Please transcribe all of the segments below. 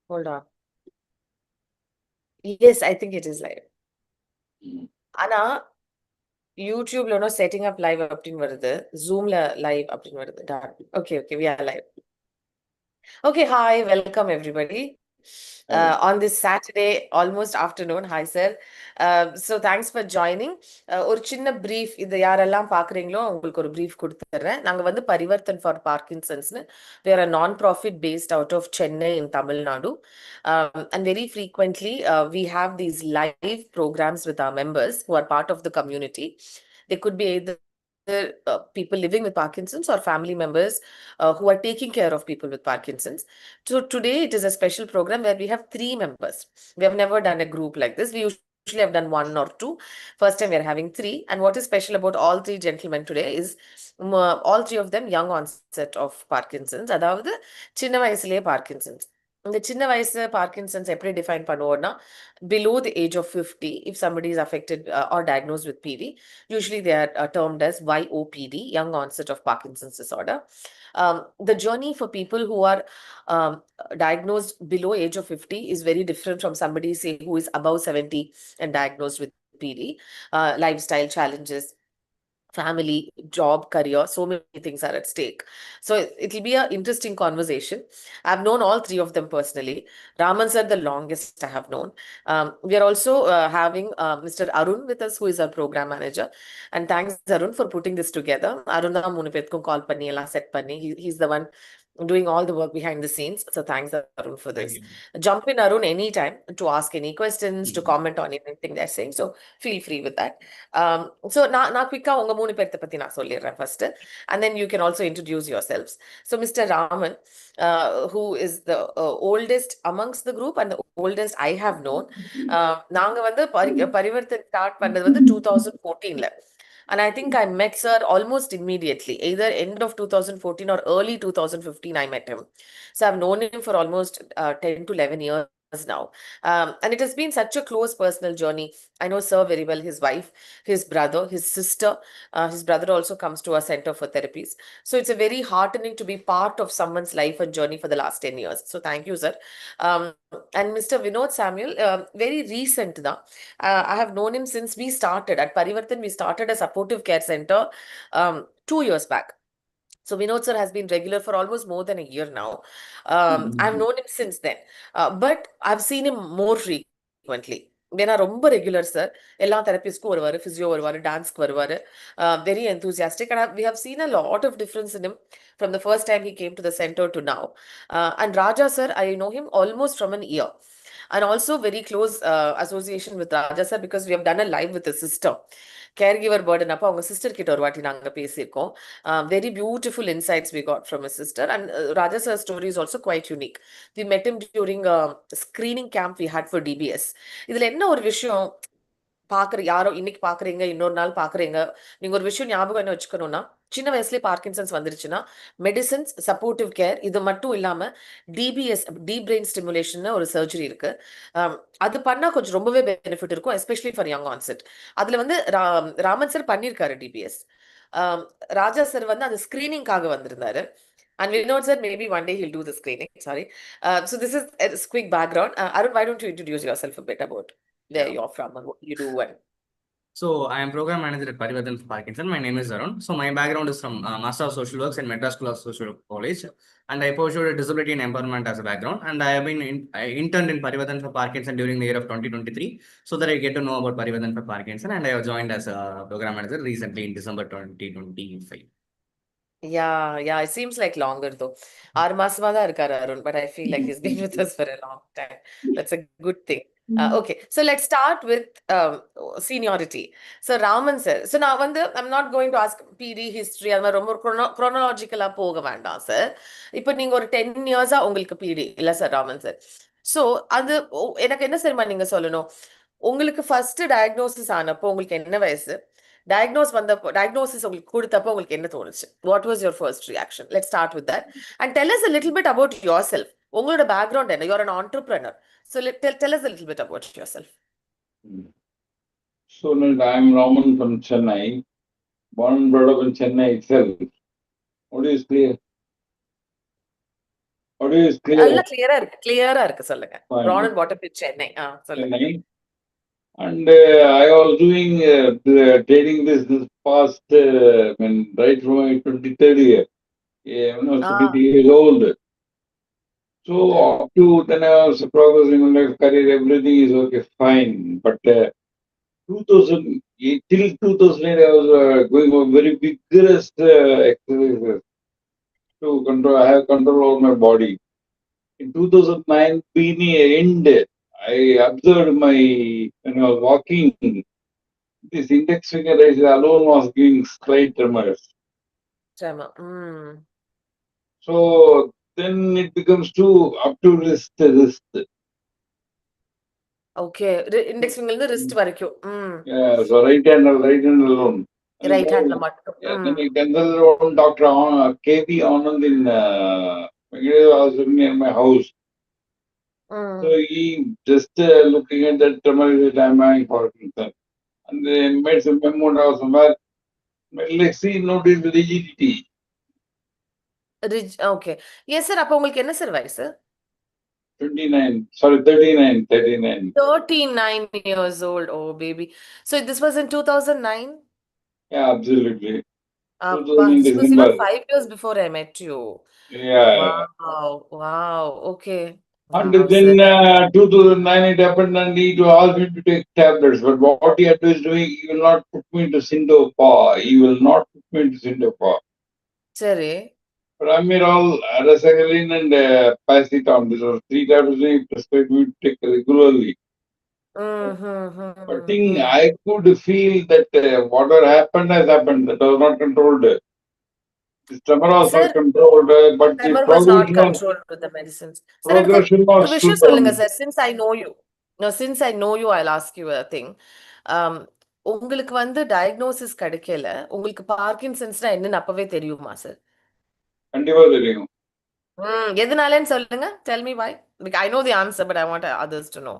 Hold on. Yes, I think it is live. ஆனா யூடியூப்ல ஒன்னும் செட்டிங் அப் லைவ் அப்படின்னு வருது. ஜூம்ல லைவ் அப்படின்னு வருது. Okay, okay, we are live. Okay, hi, welcome everybody. On this Saturday, almost afternoon. Hi, sir. So thanks for joining. ஒரு சின்ன brief, இது யாரெல்லாம் பார்க்குறீங்களோ உங்களுக்கு ஒரு brief கொடுத்துறேன். நாங்க வந்து Parivartan for Parkinsons. We are a non-profit based out of Chennai in Tamil Nadu. And very frequently, we have these live programs with our members who are part of the community. They could be either people living with Parkinson's or family members who are taking care of people with Parkinson's. So today it is a special program where we have 3 members. We have never done a group like this. We usually have done 1 or 2. First time we are having 3. And what is special about all 3 gentlemen today is all 3 of them young onset of Parkinson's. அதாவது சின்ன வயசுலயே Parkinson's. இந்த சின்ன வயசு Parkinson's எப்படி define பண்ணுவோம்னா below the age of 50 if somebody is affected or diagnosed with PD, usually they are termed as YOPD, young onset of Parkinson's disorder. The journey for people who are diagnosed below age of 50 is very different from somebody say who is above 70 and diagnosed with PD. Lifestyle challenges, family, job, career, so many things are at stake. So it'll be an interesting conversation. I've known all 3 of them personally. Raman sir, the longest I have known. We are also having Mr. Arun with us, who is our program manager. And thanks, Arun, for putting this together. Arun da moonu petkum call panni ella set panni. He's the one doing all the work behind the scenes. So thanks, Arun, for this. Jump in, Arun, anytime to ask any questions, to comment on anything they're saying. So feel free with that. So நான் குயிக்கா உங்க 3 பேர்த்த பத்தி நான் சொல்லிடுறேன் first, and then you can also introduce yourselves. So Mr. Raman, who is the oldest amongst the group and the oldest I have known. நாங்க வந்து Parivartan start பண்ணது வந்து 2014ல. And I think I met sir almost immediately, either end of 2014 or early 2015 I met him. So I've known him for almost 10 to 11 years now. And it has been such a close personal journey. I know sir very well, his wife, his brother, his sister. His brother also comes to our center for therapies. So it's a very heartening to be part of someone's life and journey for the last 10 years. So thank you, sir. And Mr. Vinod Samuel, very recent da. I have known him since we started at Parivarthan. We started a supportive care center 2 years back. So Vinod sir has been regular for almost more than a year now. I've known him since then, but I've seen him more frequently. ஏன்னா ரொம்ப regular sir. எல்லா தெரபிஸ்ட்க்கும் வருவாரு, physio வருவாரு, டான்ஸ்க்கு வருவாரு. Very enthusiastic, and we have seen a lot of difference in him from the first time he came to the center to now. And Raja sir, I know him almost from an year. And also very close association with Raja sir because we have done a live with his sister. Caregiver burden அப்போ அவங்க sister கிட்ட ஒரு வாட்டி நாங்க பேசியிருக்கோம். Very beautiful insights we got from his sister. And Raja sir's story is also quite unique. We met him during a screening camp we had for DBS. இதுல என்ன ஒரு விஷயம் யாரோ இன்னைக்கு பாக்குறீங்க, இன்னொரு நாள் பாக்குறீங்க, நீங்க ஒரு விஷயம் ஞாபகம் என்ன வச்சுக்கணும்னா, சின்ன வயசுலயே பார்க்கின்சன்ஸ் வந்துருச்சுன்னா மெடிசின்ஸ், சப்போர்ட்டிவ் கேர், இது மட்டும் இல்லாம டிபிஎஸ், டீப் பிரெயின் ஸ்டிமுலேஷன் ஒரு சர்ஜரி இருக்கு. அது பண்ணா கொஞ்சம் ரொம்பவே பெனிஃபிட் இருக்கும், எஸ்பெஷலி ஃபார் யங் ஆன்செட். அதுல வந்து ராமன் சார் பண்ணிருக்காரு டிபிஎஸ். ராஜா சார் வந்து அந்த ஸ்கிரீனிங்காக வந்திருந்தாரு. And Vinod said maybe one day he'll do the screening. Sorry. So this is a quick background. Arun, why don't you introduce yourself a bit about where you're from and what you do? And so I am program manager at Parivarthan for Parkinsons. My name is Arun. So my background is from Master of Social Works and Madras School of Social College, and I pursued a disability and empowerment as a background. And I have been I interned in Parivarthan for Parkinsons during the year of 2023, so that I get to know about Parivarthan for Parkinsons. And I have joined as a program manager recently in December 2025. Yeah, it seems like longer though. 6 மாசமா தான் இருக்காரு Arun, but I feel like he's been with us for a long time. That's a good thing. Okay, so let's start with seniority. So Raman sir, so நான் வந்து I'm not going to ask PD history, அது மாதிரி ரொம்ப chronological-ஆ போக வேண்டாம் sir. இப்போ நீங்க ஒரு 10 years-ஆ உங்களுக்கு PD இல்ல சார் ராமன் சார். So அது எனக்கு என்ன சரிமா நீங்க சொல்லணும், உங்களுக்கு ஃபர்ஸ்ட் டயக்னோசிஸ் ஆனப்போ உங்களுக்கு என்ன வயசு, diagnosis உங்களுக்கு கொடுத்தப்போ உங்களுக்கு என்ன தோணுச்சு? What was your first reaction? Let's start with that. And tell us a little bit about yourself. உங்களோட background என்ன? You're an entrepreneur. So tell us a little bit about yourself. So I'm Raman from Chennai, born and brought up in Chennai itself. What is clear? Audio is clear. நல்லா கிளியரா இருக்கு சொல்லுங்க. Fine. Born and brought up in Chennai. சொல்லுங்க. Chennai. And I was doing trading business past right from my 23rd year. When I was 23 years old. So up to then I was progressing in my career, everything is okay, fine. But 2008 till 2008, I was going on very vigorous exercises to control. I have control over my body. In 2009, beginning end, I observed when I was walking, this index finger alone was giving slight tremors. Tremor. So then it becomes up to wrist. Okay. Index finger இருந்து wrist வரைக்கும். Yeah, so right hand alone. Right handல மட்டும். Yeah, then we consulted one doctor, KV Anand in was near my house. So he just looking at that tremor, I'm having Parkinsons. And they made some memo down somewhere. Let's see, notice rigidity. Okay. Yes, sir. அப்ப உங்களுக்கு என்ன sir வயசு? 39. 39 years old. Oh, baby. So this was in 2009? Yeah, absolutely. This was even 5 years before I met you. Yeah. Wow. Okay. And Wow, then sir. 2009 it happened and he asked me to take tablets. But what he advised doing, he will not put me into Sindopa. He will not put me into Sindopa. சரி. Ramirol, Rasagalin and Paciton. These are 3 tablets he prescribed me to take regularly. But I could feel that whatever happened has happened. That was not controlled. The tremor was not controlled, but the Tremor was not controlled with the medicines. Sir, progression ஒரு was விஷயம் slow சொல்லுங்க down. Sir. Since I know you, I'll ask you a thing. உங்களுக்கு வந்து diagnosis கிடைக்கல. உங்களுக்கு பார்க்கின்சன்ஸ்னா என்னன்னு அப்பவே தெரியுமா சார்? கண்டிப்பா தெரியும். எதனாலன்னு சொல்லுங்க. Tell me why. Like, I know the answer, but I want others to know.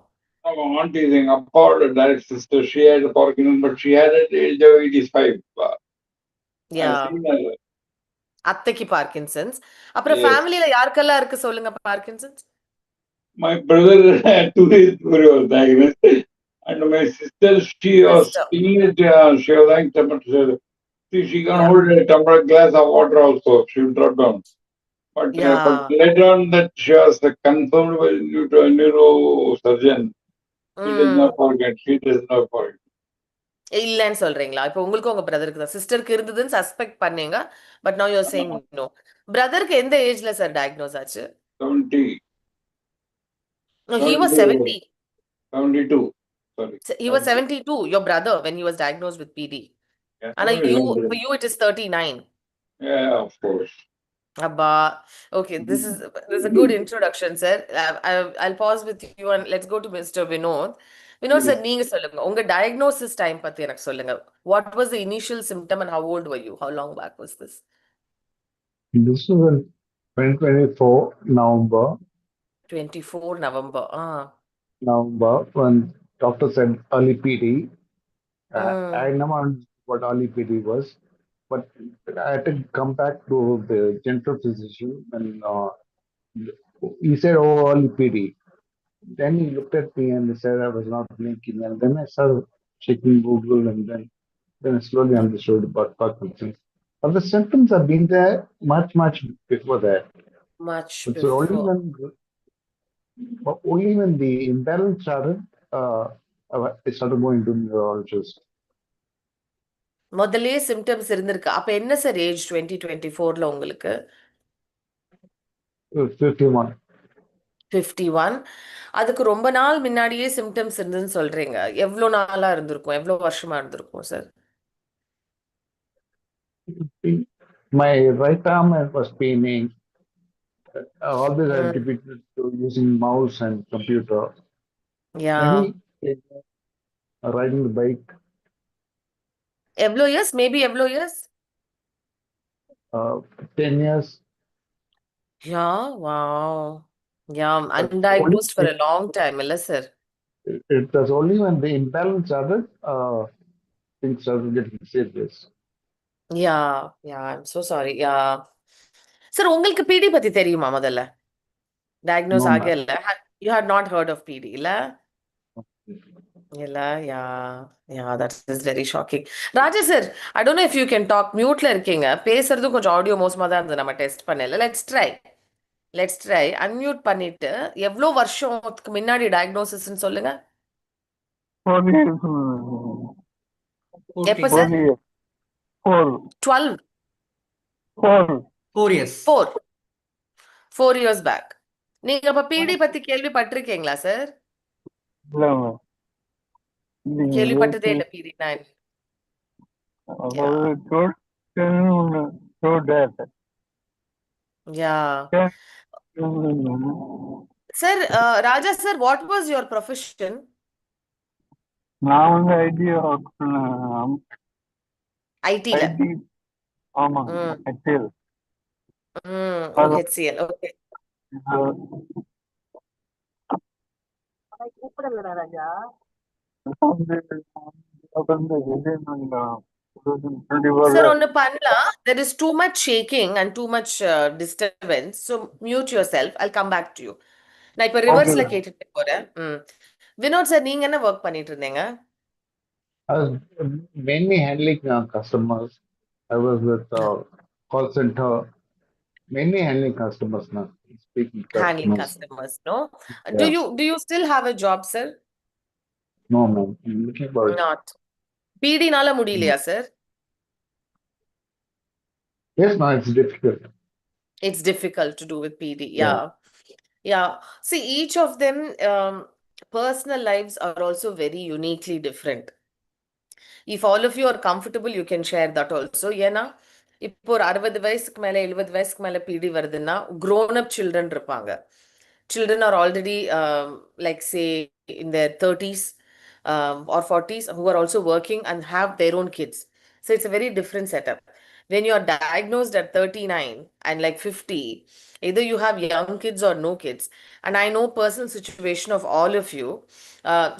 Our auntie is saying, appalled, direct sister, she had Parkinson's, but she had at the age of 85. Yeah. I've seen her. அத்தைக்கு Parkinson's. அப்புறம் ஃபேமிலில யாருக்கெல்லாம் இருக்கு சொல்லுங்க Parkinson's? My brother 2 days before he was diagnosed, and my sister, she was having temperature. See, she can hold a tempered glass of water also. She will drop down. But later on, that she was confirmed by neurosurgeon. She does not forget. இல்லன்னு சொல்றீங்களா? இப்போ உங்களுக்கு உங்க பிரதருக்கு தான், சிஸ்டருக்கு இருந்ததுன்னு suspect பண்ணீங்க, but now you are saying no. பிரதருக்கு எந்த ஏஜ்ல சார் டயக்னோஸ் ஆச்சு? 70. No, he was 70. 72. Sorry. He was 72, your brother, when he was diagnosed with PD. Yeah, And for you, it is 39. Yeah, of course. Abba. Okay, this is a good introduction, sir. I'll pause with you and let's go to Mr. Vinod. Vinod sir, நீங்க சொல்லுங்க. உங்க diagnosis time பத்தி எனக்கு சொல்லுங்க. What was the initial symptom and how old were you? How long back was this? This was in 2024 November. 24 November. November, when doctor said early PD. I never understood what early PD was, but I had to come back to the general physician and he said, "Oh, early PD." Then he looked at me and he said I was not blinking, and then I started checking Google, and then I slowly understood about Parkinson's. But the symptoms have been there much before that. So only when the imbalance started, I started going to neurologist. முதல்லயே symptoms இருந்திருக்கு. அப்ப என்ன sir age 2024ல உங்களுக்கு? 51. 51. அதுக்கு ரொம்ப நாள் முன்னாடியே symptoms இருந்துன்னு சொல்றீங்க. எவ்வளவு நாளா இருந்திருக்கும்? எவ்வளவு வருஷமா இருந்திருக்கும் sir? My right arm was paining. Always I attributed to using mouse and computer. Yeah. Maybe riding the bike. எவ்வளவு இயர்ஸ்? Maybe எவ்வளவு years? 10 years. Yeah, wow. Yeah, undiagnosed for a long time, இல்ல sir? It was only when the imbalance started, things started getting serious. Yeah, I'm so sorry. Yeah. Sir உங்களுக்கு பிடி பத்தி தெரியுமா முதல்ல? Diagnose No, ma'am. agella. You had not heard of PD, illa? Illa, yeah, that is very shocking. Raja sir, I don't know if you can talk. Mute la இருக்கீங்க. பேசுறது கொஞ்சம் audio மோசமா தான் இருந்தது. நம்ம டெஸ்ட் பண்ணல. Let's try. Unmute பண்ணிட்டு எவ்வளோ வருஷத்துக்கு முன்னாடி டயக்னோசிஸ்ன்னு சொல்லுங்க. 4 years. எப்ப 4 sir? years. 4. 12. 4. 4 years. 4 years back. நீங்க அப்ப பிடி பத்தி கேள்விப்பட்டிருக்கீங்களா சார்? இல்ல. கேள்விப்பட்டதே இல்ல பிடினா. Yeah. Sir, Raja sir, what was your profession? நான் வந்து ஐடி ஒர்க் பண்ணேன். ஐடில. ஆமா, HCL. HCL, okay. கூப்பிடலடா ராஜா. Sir, ஒன்னு பண்ணலாம். There is too much shaking and too much disturbance. So mute yourself. I'll come back to you. நான் இப்ப ரிவர்ஸ்ல கேட்டுட்டு போறேன். வினோத் சார், நீங்க என்ன ஒர்க் பண்ணிட்டு இருந்தீங்க? I was mainly handling customers. I was with call center, mainly handling customers now. Speaking Handling customers. customers, no? Yeah. Do you still have a job, sir? No, ma'am. I'm looking for it. Not. பிடினால முடியலையா sir? Yes, no, it's difficult. It's difficult to do with PD. Yeah. See, each of them personal lives are also very uniquely different. If all of you are comfortable, you can share that also. ஏன்னா இப்போ ஒரு 60 வயசுக்கு மேல 70 வயசுக்கு மேல பிடி வருதுன்னா grown up children இருப்பாங்க. Children are already like say in their 30s or 40s who are also working and have their own kids. So it's a very different setup. When you are diagnosed at 39 and like 50, either you have young kids or no kids. And I know personal situation of all of you.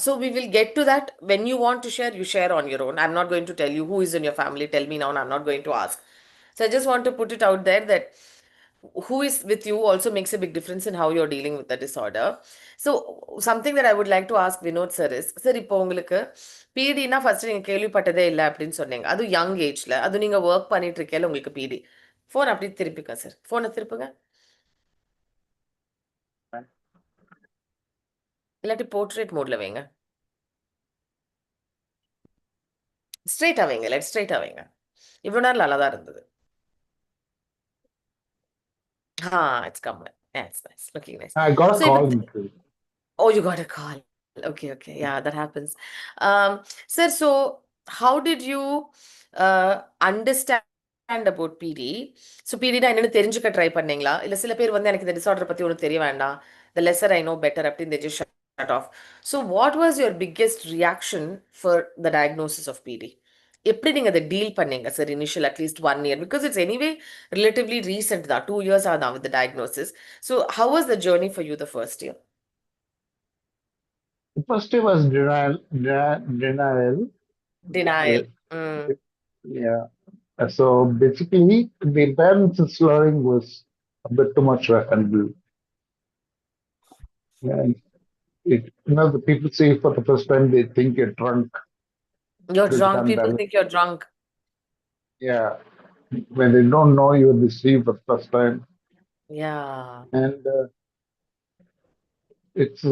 So we will get to that. When you want to share, you share on your own. I'm not going to tell you who is in your family. Tell me now, and I'm not going to ask. So I just want to put it out there that who is with you also makes a big difference in how you're dealing with the disorder. So something that I would like to ask Vinod sir is, sir, இப்போ உங்களுக்கு பிடினா first நீங்க கேள்விப்பட்டதே இல்லை அப்படின்னு சொன்னீங்க. அது young ஏஜ்ல, அது நீங்க ஒர்க் பண்ணிட்டு இருக்கேல உங்களுக்கு பிடி. ஃபோன் அப்படி திருப்பிக்க சார். ஃபோனை திருப்புங்க. இல்லாட்டி போர்ட்ரேட் மோட்ல வைங்க. ஸ்ட்ரெயிட்டா வைங்க. லெட் ஸ்ட்ரெயிட்டா வைங்க. இவ்வளோ நேரம் நல்லா தான் இருந்தது. It's coming. Yeah, it's nice. Looking nice. I got a So call. oh, you got a call. Okay. Yeah, that happens. Sir, so how did you understand about PD? So PD na என்னன்னு தெரிஞ்சுக்க try பண்ணீங்களா? இல்ல சில பேர் வந்து எனக்கு இந்த disorder பத்தி ஒன்றும் தெரிய வேண்டாம், the lesser I know better அப்படின்னு they just shut off. So what was your biggest reaction for the diagnosis of PD? எப்படி நீங்க அதை டீல் பண்ணீங்க sir initial at least 1 year? Because it's anyway relatively recent தான், 2 years ஆதான் with the diagnosis. So how was the journey for you the first year? The first day was denial. Denial. Yeah. So basically, the parents' learning was a bit too much to handle. And the people say for the first time they think you're drunk. You're drunk. People think you're drunk. Yeah. When they don't know you're deceived for the first time. Yeah. And it's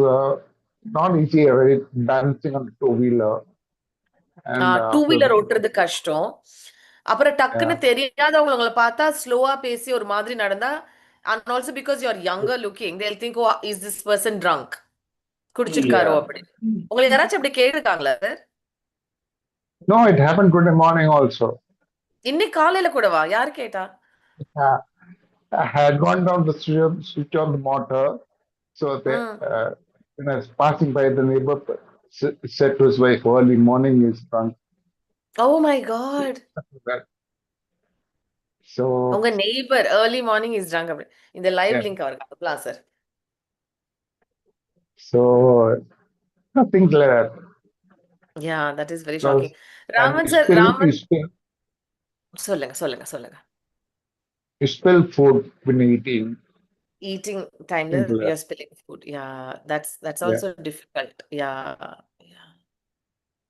not easy, right? Balancing on a two-wheeler. Two-wheeler ஓட்டுறது கஷ்டம். அப்புறம் டக்குன்னு தெரியாதவங்களை பார்த்தா ஸ்லோவா பேசி ஒரு மாதிரி நடந்தா, and also because you're younger looking, they'll think, oh, is this person drunk? குடிச்சிருக்காரோ அப்படி. உங்களுக்கு யாராச்சும் அப்படி கேட்டிருக்காங்களா sir? No, it happened today morning also. இன்னைக்கு காலையில கூடவா? யாரு கேட்டா? I had gone down to switch on the motor. So when I was passing by, the neighbor said to his wife, early morning is drunk. Oh my God. So உங்க neighbor early morning is drunk அப்படி. இந்த live link அவருக்கு அனுப்பலாம் sir. So nothing like that. Yeah, that is very shocking. Raman sir, Raman. சொல்லுங்க. You spill food when eating. eating time Simple. you're spilling food. Yeah, that's Yeah. also difficult.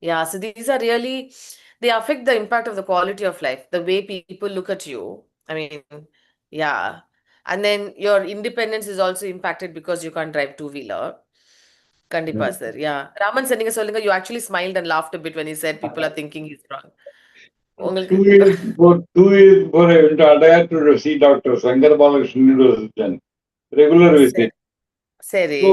Yeah, so these are really, they affect the impact of the quality of life, the way people look at you. I mean, yeah. And then your independence is also impacted because you can't drive two-wheeler. Kandipa Yeah. sir. Yeah. Raman sir, நீங்க சொல்லுங்க, you actually smiled and laughed a bit when he said people are thinking he's wrong. உங்களுக்கு 2 years before, 2 years before I went to Adaya to see Dr. Shankar Balakrishnan University, regular visit. சரி. So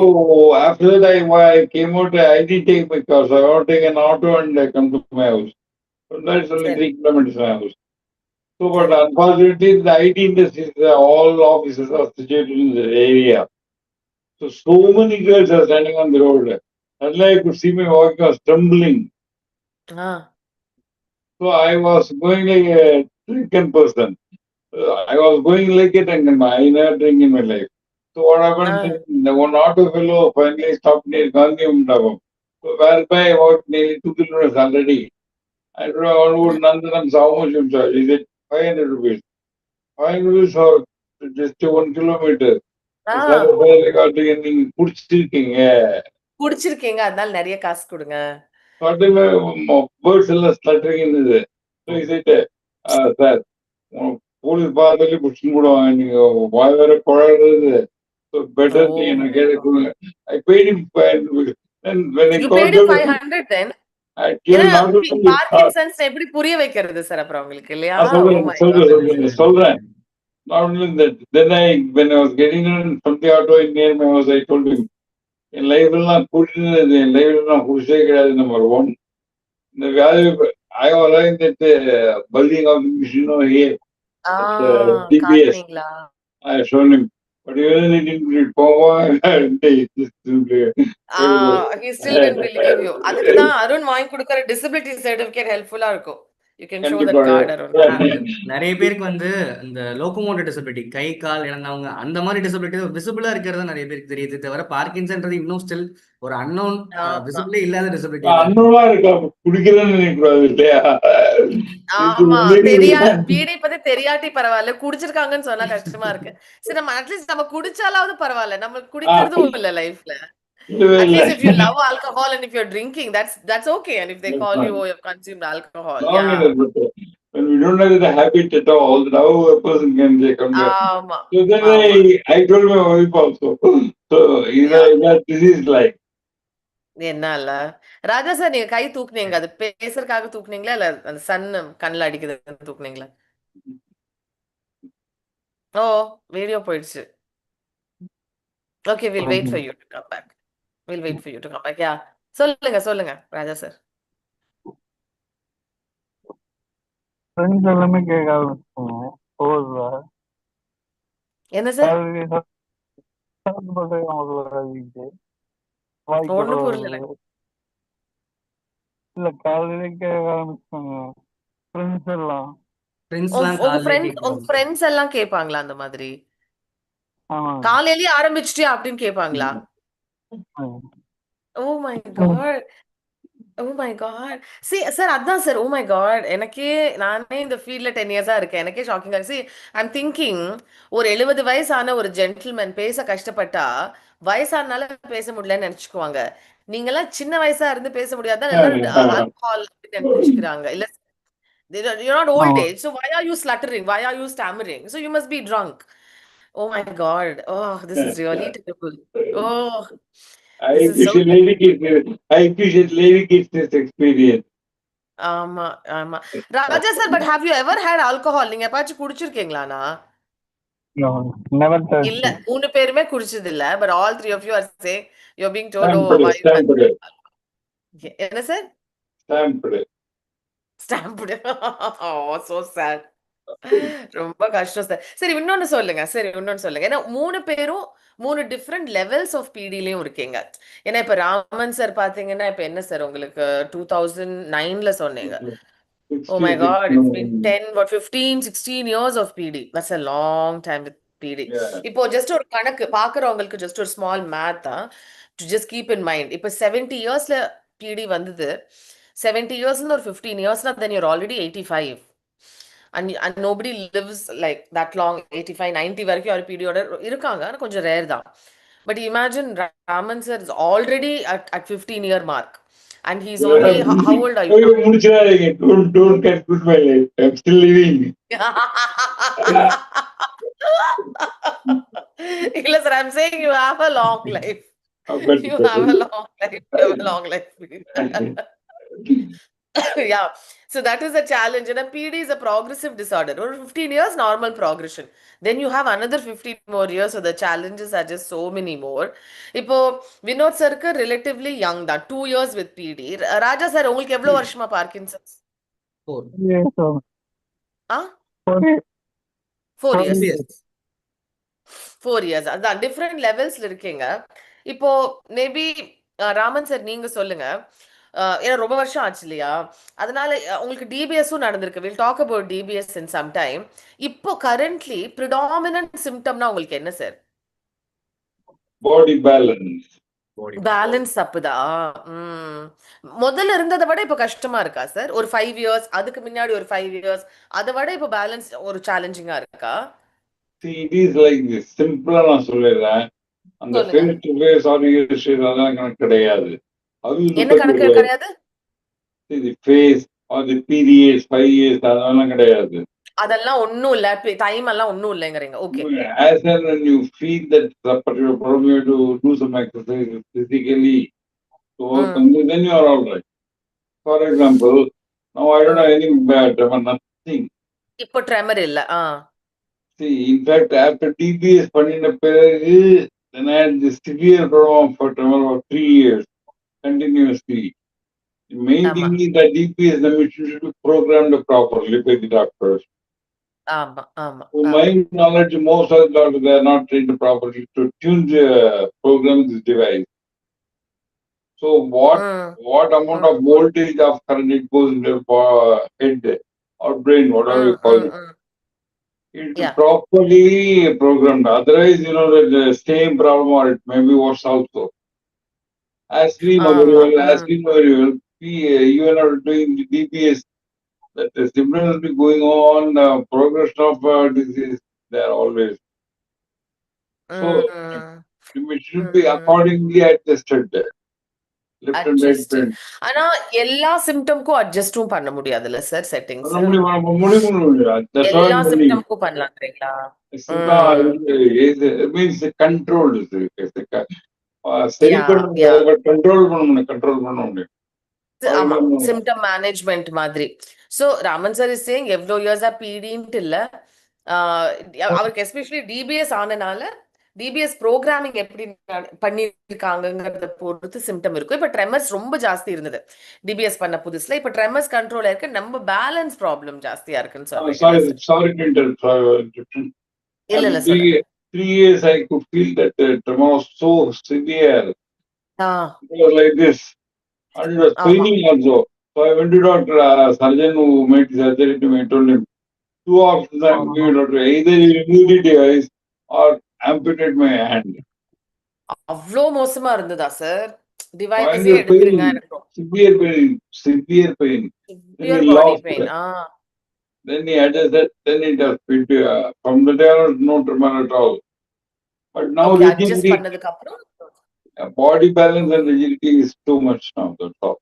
after that, I came out. I didn't take my car. So I want to take an auto and I come to my house. So that's only சரி. 3 kilometers from my house. So, but சரி. unfortunately, the IT industry, all offices are situated in the area. So many girls are standing on the road. Suddenly I could see my walking, I was trembling. Ah. So I was going like a drunken person. I was going like it and I never drink in my life. So what happened? Ah. The one auto fellow finally stopped near Gandhi Mandapam. So whereby about nearly 2 kilometers already. I don't know Nandanam how much you charge. He said 500 rupees. 500 rupees for just 1 kilometer. Ah. நீங்க குடிச்சிருக்கீங்க. குடிச்சிருக்கீங்க, அதனால நிறைய காசு கொடுங்க. Suddenly birds எல்லாம் ஸ்லட்டரிங் இருந்தது. So he said, sir police பார்த்தாலே பிடிச்சின்னு போடுவாங்க, நீங்க வாய் வேற குழந்தை. So better Oh நீங்க my நான் கேட்க God. கொடுங்க. I paid him 500. And when I You called paid him him, 500 then? I ஏன்னா told not only பார்க்கின்சன்ஸ் எப்படி புரிய வைக்கிறது சார் அப்புறம் உங்களுக்கு இல்லையா? Oh my God. சொல்றேன். Not only that, then when I was getting in from the auto in near my house, I told him, என் லைஃப்ல நான் குடிச்சது, என் லைஃப்ல நான் குடிச்சே கிடையாது. நம்பர் 1. இந்த வியாதி, I was having that buzzing of the machine over here at DBS. காட்டுனீங்களா? I showed him, but even he didn't believe. Just simply. He still didn't believe you. அதுக்கு தான் அருண் வாங்கி கொடுக்கிற டிசபிலிட்டி சர்டிபிகேட் ஹெல்ப்ஃபுல்லா இருக்கும். You can show that card, Arun. நிறைய பேருக்கு வந்து இந்த லோகோமோட்டிவ் டிசபிலிட்டி, கை கால் இழந்தவங்க, அந்த மாதிரி டிசபிலிட்டி விசிபிளா இருக்கிறது நிறைய பேருக்கு தெரியுது. தவிர பார்க்கின்சன்றது இன்னும் ஸ்டில் ஒரு அன்னோன், விசிபிளே இல்லாத டிசபிலிட்டி. அன்னோனா இருக்கா, குடிக்கிறேன்னு நினைக்கூடாது இல்லையா? ஆமா, பீடி பத்தி தெரியாட்டி பரவாயில்ல, குடிச்சிருக்காங்கன்னு சொன்னா கஷ்டமா இருக்கு. சரி, நம்ம அட்லீஸ்ட் நம்ம குடிச்சாலாவது பரவாயில்ல, நம்ம குடிக்கிறதும் இல்ல லைஃப்ல. At least if you love alcohol and if you're drinking, that's okay. And if they call you, oh, you've consumed alcohol, yeah. When we don't have the habit at all, now a person can come here. ஆமா. So then I told my wife also. So this is like. என்னால ராஜா sir, நீங்க கை தூக்குனீங்க, அது பேசுறதுக்காக தூக்குனீங்களா இல்ல அந்த Sun கண்ணுல அடிக்குதுன்னு தூக்குனீங்களா? ஓ, video போயிடுச்சு. Okay, we'll wait for you to come back. We'll wait for you to come back. Yeah. சொல்லுங்க ராஜா சார். ஃப்ரெண்ட்ஸ் எல்லாமே கேட்க ஆரம்பிச்சிட்டாங்க. என்ன சார்? ஒண்ணும் புரியல. இல்ல காலையில கேட்க ஆரம்பிச்சாங்க ஃப்ரெண்ட்ஸ் எல்லாம். உங்க ஃப்ரெண்ட்ஸ் எல்லாம் கேட்பாங்களா அந்த மாதிரி? காலையிலேயே ஆரம்பிச்சிட்டியா அப்படின்னு கேட்பாங்களா? Oh my God. Oh my God. See, sir, அதான் சார். Oh my God. நானே இந்த ஃபீல்ட்ல 10 இயர்ஸா இருக்கேன். எனக்கே ஷாக்கிங்கா இருக்கு. See, I'm thinking, ஒரு 70 வயசான ஒரு ஜென்டில்மேன் பேச கஷ்டப்பட்டா, வயசானால பேச முடியலன்னு நினைச்சுக்குவாங்க. நீங்கெல்லாம் சின்ன வயசா இருந்து பேச முடியாதான் எல்லாரும் ஆல்கஹால் நினைச்சுக்கிறாங்க. இல்ல, you're not old age. So why are you sluttering? Why are you stammering? So you must be drunk. Oh my God. Oh, this is really terrible. Oh, I appreciate lady kids this experience. ஆமா. ராஜா sir, but have you ever had alcohol? நீங்க எப்பாச்சும் குடிச்சிருக்கீங்களானா? இல்ல, 3 பேருமே குடிச்சது இல்ல. But all 3 of you are saying, you're being told, oh, why you had... என்ன sir? Stamped. Oh, so sad. ரொம்ப கஷ்டம் sir. சரி, இன்னொன்னு சொல்லுங்க. ஏன்னா 3 பேரும் 3 டிஃப்ரெண்ட் லெவல்ஸ் ஆஃப் பிடிலயும் இருக்கீங்க. ஏன்னா இப்ப ராமன் சார் பாத்தீங்கன்னா, இப்ப என்ன சார் உங்களுக்கு 2009ல சொன்னீங்க. Oh my God, it's been 15, 16 years of PD. That's a long time with PD. இப்போ ஜஸ்ட் ஒரு கணக்கு பாக்குறவங்களுக்கு, ஜஸ்ட் ஒரு small math to just keep in mind. இப்போ 70 இயர்ஸ்ல PD வந்தது. 70 இயர்ஸ்ல ஒரு 15 இயர்ஸ்னா then you're already 85. and nobody lives like that long, 85 90 வரைக்கும் ஒரு பீடியோட இருக்காங்க, ஆனா கொஞ்சம் ரேர் தான். But imagine Raman sir is already at 15-year mark, and he's only how old are you now? முடிச்சிடாதீங்க. Don't conclude my life. I'm still living. இல்ல sir, I'm saying you have a long life. You have a long life. You have a long life. Yeah, so that is a challenge, and a PD is a progressive disorder. Or 15 years normal progression, then you have another 15 more years, so the challenges are just so many more. இப்போ Vinod சருக்கு relatively young தான், 2 years with PD. Raja sir உங்களுக்கு எவ்வளவு வருஷமா Parkinson's? 4. Yes, sir. ஆ Okay. 4 Four years. Yes. 4 years, அதான் different லெவல்ஸ்ல இருக்கீங்க. இப்போ maybe Raman sir நீங்க சொல்லுங்க, ஏன்னா ரொம்ப வருஷம் ஆச்சு இல்லையா, அதனால உங்களுக்கு டிபிஎஸும் நடந்திருக்கு. Will talk about DBS in some time. இப்போ கரண்ட்லி ப்ரிடாமினன்ட் சிம்டம்னா உங்களுக்கு என்ன சார்? Body balance. பேலன்ஸ் தப்புதா? முதல்ல இருந்ததை விட இப்ப கஷ்டமா இருக்கா சார்? ஒரு 5 இயர்ஸ், அதுக்கு முன்னாடி ஒரு 5 இயர்ஸ், அதை விட இப்போ பேலன்ஸ் ஒரு சேலஞ்சிங்கா இருக்கா? See, it is like this. Simple நான் சொல்லிடுறேன். அந்த சொல்லுங்க. Phase to phase or years அதெல்லாம் கணக்கு கிடையாது. அது என்ன கணக்கு கிடையாது? The phase or the periods 5 years அதெல்லாம் கிடையாது. அதெல்லாம் ஒண்ணும் இல்ல, டைம் எல்லாம் ஒண்ணும் இல்லைங்கிறீங்க. Okay. As and when you feel that particular problem, you have to do some exercise physically to overcome it, then you are all right. For example, now I don't have any tremor, nothing. இப்போ tremor இல்ல. See, in fact, after DBS பண்ணின பிறகு, then I had this severe problem for tremor for 3 years continuously. The main thing is that DBS, the machine should be programmed properly by the doctors. To my knowledge, most of the doctors, they are not trained properly to tune the program this device. So what amount of voltage of current it goes into head or brain, whatever you call it. It properly programmed. Otherwise, you know, that the same problem or it may be worse also. As we know very well, even are doing the DPS, that the symptoms will be going on, progression of disease, they are always. So, it should be accordingly adjusted. Left and right brain. ஆனா எல்லா சிம்டம்க்கும் அட்ஜஸ்டும் பண்ண முடியாதுல்ல sir settings? எல்லா சிம்டம்க்கும் பண்ணலாம்ன்றீங்களா? It means controlled. சரி பண்ண control பண்ண முடியும். ஆமா, சிம்டம் மேனேஜ்மெண்ட் மாதிரி. So Raman sir is saying எவ்வளோ இயர்ஸா பீடின்ட்டு இல்ல, அவருக்கு எஸ்பெஷலி டிபிஎஸ் ஆனனால டிபிஎஸ் ப்ரோக்ராமிங் எப்படி பண்ணிருக்காங்கிறத பொறுத்து சிம்டம் இருக்கும். இப்ப ட்ரெமர்ஸ் ரொம்ப ஜாஸ்தி இருந்தது டிபிஎஸ் பண்ண புதுசுல, இப்ப ட்ரெமர்ஸ் கண்ட்ரோல் இருக்கு, நம்ம பேலன்ஸ் ப்ராப்ளம் ஜாஸ்தியா இருக்குன்னு சொல்றீங்க. Sorry to interrupt. இல்ல 3 years I could feel that the tremor was so severe. It was like this. And it was paining also. So I went to doctor, surgeon who made surgery to me. I told him, 2 options I am giving doctor. Either you remove the device or amputate my hand. அவ்வளோ மோசமா இருந்ததா sir? டிவைஸே எடுத்துருங்க. Severe pain. Severe body pain. Then he adjusted, then it has been from the day on, no tremor at all. But now body balance and rigidity is too much now. That's all.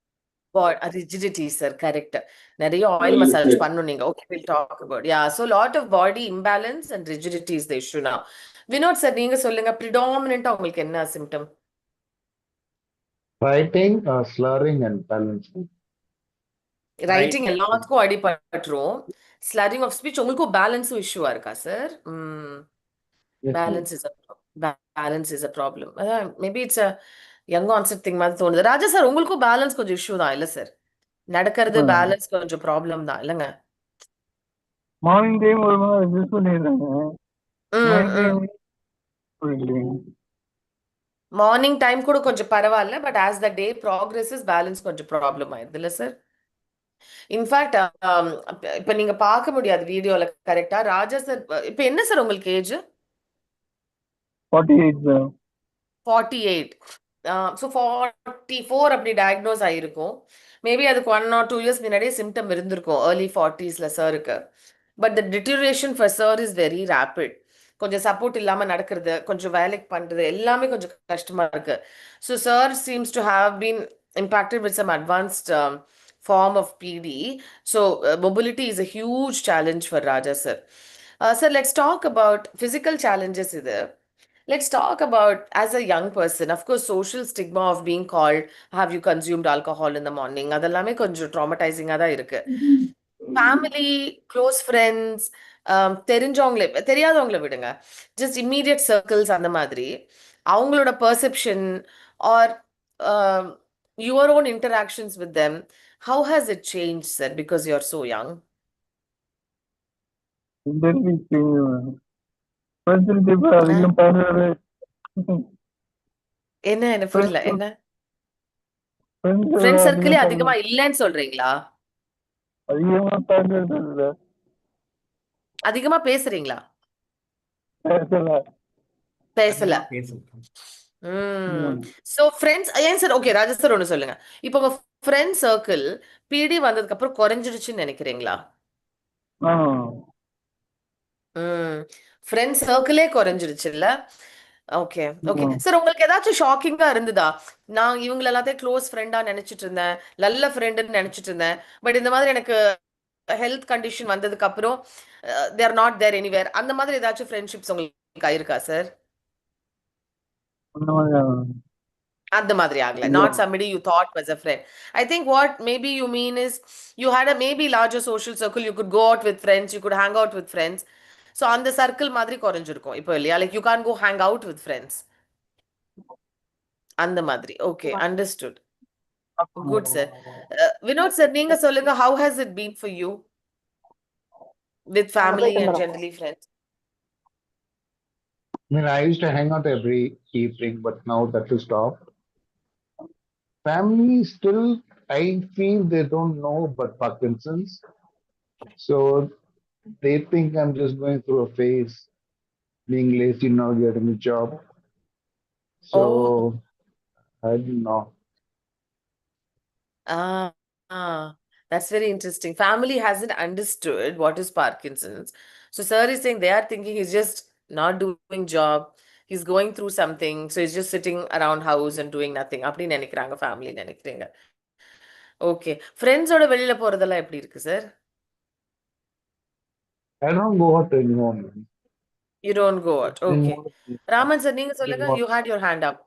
Rigidity, sir, correct. நிறைய oil massage பண்ணனும் நீங்க. Okay, we'll talk about. Yeah, so lot of body imbalance and rigidity is the issue now. Vinod sir நீங்க சொல்லுங்க, predominant உங்களுக்கு என்ன symptom? Writing, slurring and balancing. Writing எல்லாத்துக்கும் அடிபட்டுரும். Slurring of speech உங்களுக்கும் பேலன்ஸும் இஷ்யூவா இருக்கா sir? Balance is a problem. Maybe it's a young onset thing மாதிரி தோணுது. ராஜா sir உங்களுக்கும் பேலன்ஸ் கொஞ்சம் இஷ்யூ தான் இல்ல சார்? நடக்கிறது பேலன்ஸ் கொஞ்சம் ப்ராப்ளம் தான் இல்லங்க? மார்னிங் டைம் ஒரு மாதிரி அட்ஜஸ்ட் பண்ணிடுறாங்க. மார்னிங் டைம் கூட கொஞ்சம் பரவாயில்ல, but as the day progresses balance கொஞ்சம் ப்ராப்ளம் ஆயிடுது இல்ல சார்? இன்ஃபேக்ட் இப்ப நீங்க பார்க்க முடியாது வீடியோல கரெக்டா. ராஜா சார் இப்ப என்ன சார் உங்களுக்கு ஏஜ்? 48. 48. ஸோ 44 அப்படி டயக்னோஸ் ஆயிருக்கும். மேபி அதுக்கு 1 or 2 இயர்ஸ் முன்னாடியே சிம்டம் இருந்திருக்கும் ஏர்லி 40ஸ்ல சாருக்கு. But the deterioration for sir is very rapid. கொஞ்சம் சப்போர்ட் இல்லாம நடக்கிறது, கொஞ்சம் வேலைக்கு பண்றது எல்லாமே கொஞ்சம் கஷ்டமா இருக்கு. So sir seems to have been impacted with some advanced form of PD. So mobility is a huge challenge for Raja sir. Sir, let's talk about physical challenges இது. Let's talk about as a young person, of course, social stigma of being called, have you consumed alcohol in the morning? அதெல்லாமே கொஞ்சம் traumatizing தான் இருக்கு. Family, close friends, தெரிஞ்சவங்களே தெரியாதவங்கள விடுங்க. Just immediate circles அந்த மாதிரி. அவங்களோட perception or your own interactions with them, how has it change sir because you are so young? அதிகம் பார்க்கறது என்ன என்ன புரியல என்ன? ஃப்ரெண்ட்ஸ் ஃப்ரெண்ட் சர்க்கிளே அதிகம் அதிகமா இல்லைன்னு சொல்றீங்களா? அதிகமா பார்க்கறது இல்ல, அதிகமா பேசுறீங்களா? பேசல. பேசல. சோ ஃப்ரெண்ட்ஸ் ஏன் சார்? ஓகே ராஜா சார் ஒண்ணு சொல்லுங்க. இப்போ உங்க ஃப்ரெண்ட் சர்க்கிள் பிடி வந்ததுக்கு அப்புறம் குறைஞ்சிடுச்சுன்னு நினைக்கிறீங்களா? ஃப்ரெண்ட் சர்க்கிளே குறைஞ்சிடுச்சுல்ல? ஓகே ஓகே சார், உங்களுக்கு ஏதாச்சும் ஷாக்கிங்கா இருந்ததா? நான் இவங்க எல்லாத்தையும் க்ளோஸ் ஃப்ரெண்டா நினைச்சிட்டு இருந்தேன், நல்ல ஃப்ரெண்டுன்னு நினைச்சிட்டு இருந்தேன், பட் இந்த மாதிரி எனக்கு ஹெல்த் கண்டிஷன் வந்ததுக்கு அப்புறம் they are not there anywhere, அந்த மாதிரி ஏதாச்சும் ஃப்ரெண்ட்ஷிப்ஸ் உங்களுக்கு ஆயிருக்கா சார்? அந்த மாதிரி ஆகல. Not somebody you thought was a friend. I think what maybe you mean is you had a maybe larger social circle, you could go out with friends, you could hang out with friends. So அந்த circle மாதிரி குறைஞ்சிருக்கும் இப்போ இல்லையா? Like you can't go hang out with friends. அந்த மாதிரி. Okay, understood. Good sir. Vinod sir, நீங்க சொல்லுங்க, how has it been for you with family and generally friends? I mean, I used to hang out every evening, but now that is stopped. Family still, I feel they don't know about Parkinson's. So they think I'm just going through a phase, being lazy, not getting a job. So I don't know. That's very interesting. Family hasn't understood what is Parkinson's. So sir is saying they are thinking he's just not doing job. He's going through something. So he's just sitting around house and doing nothing. அப்படி நினைக்கிறாங்க family நினைக்கிறீங்க. Okay. ஃப்ரெண்ட்ஸோட வெளியில போறதெல்லாம் எப்படி இருக்கு sir? I don't go out anymore. Man. You don't go out. Okay. Raman sir, நீங்க சொல்லுங்க. You had your hand up.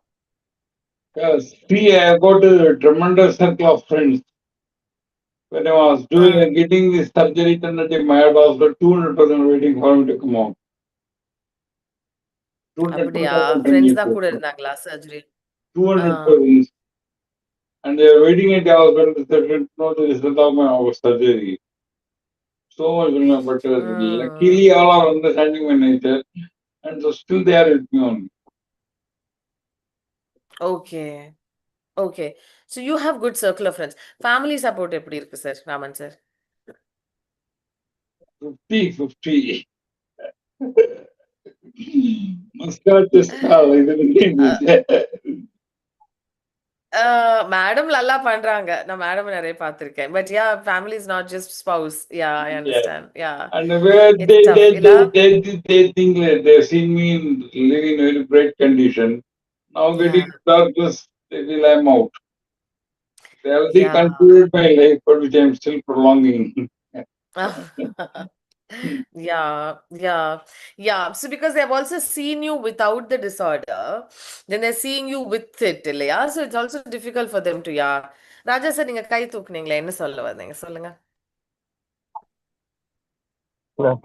Yes, see, I got a tremendous circle of friends. When I was getting this surgery, then my head was 200% waiting for me to come out. அப்படியா? Friends தான் கூட இருந்தாங்களா surgery? 200%. And they were waiting at hours when they know the result of my surgery. So much, but luckily all are understanding my nature, and so still they are with me only. Okay. Okay. So you have good circle of friends. Family support எப்படி இருக்கு sir Raman sir? 50-50. Madam நல்லா பண்றாங்க. நான் madam நிறைய பார்த்திருக்கேன். But yeah, family is not just spouse. Yeah, I understand. Yeah. And where It's tough. they think like they've seen me living in very bright condition. Now getting darkness, they feel I'm out. They already concluded my life, but which I'm still prolonging. Yeah. So because they've also seen you without the disorder, then they're seeing you with it, இல்லையா? So it's also difficult for them to, yeah. Raja sir, நீங்க கை தூக்குனீங்களே, என்ன சொல்ல வந்தீங்க சொல்லுங்க.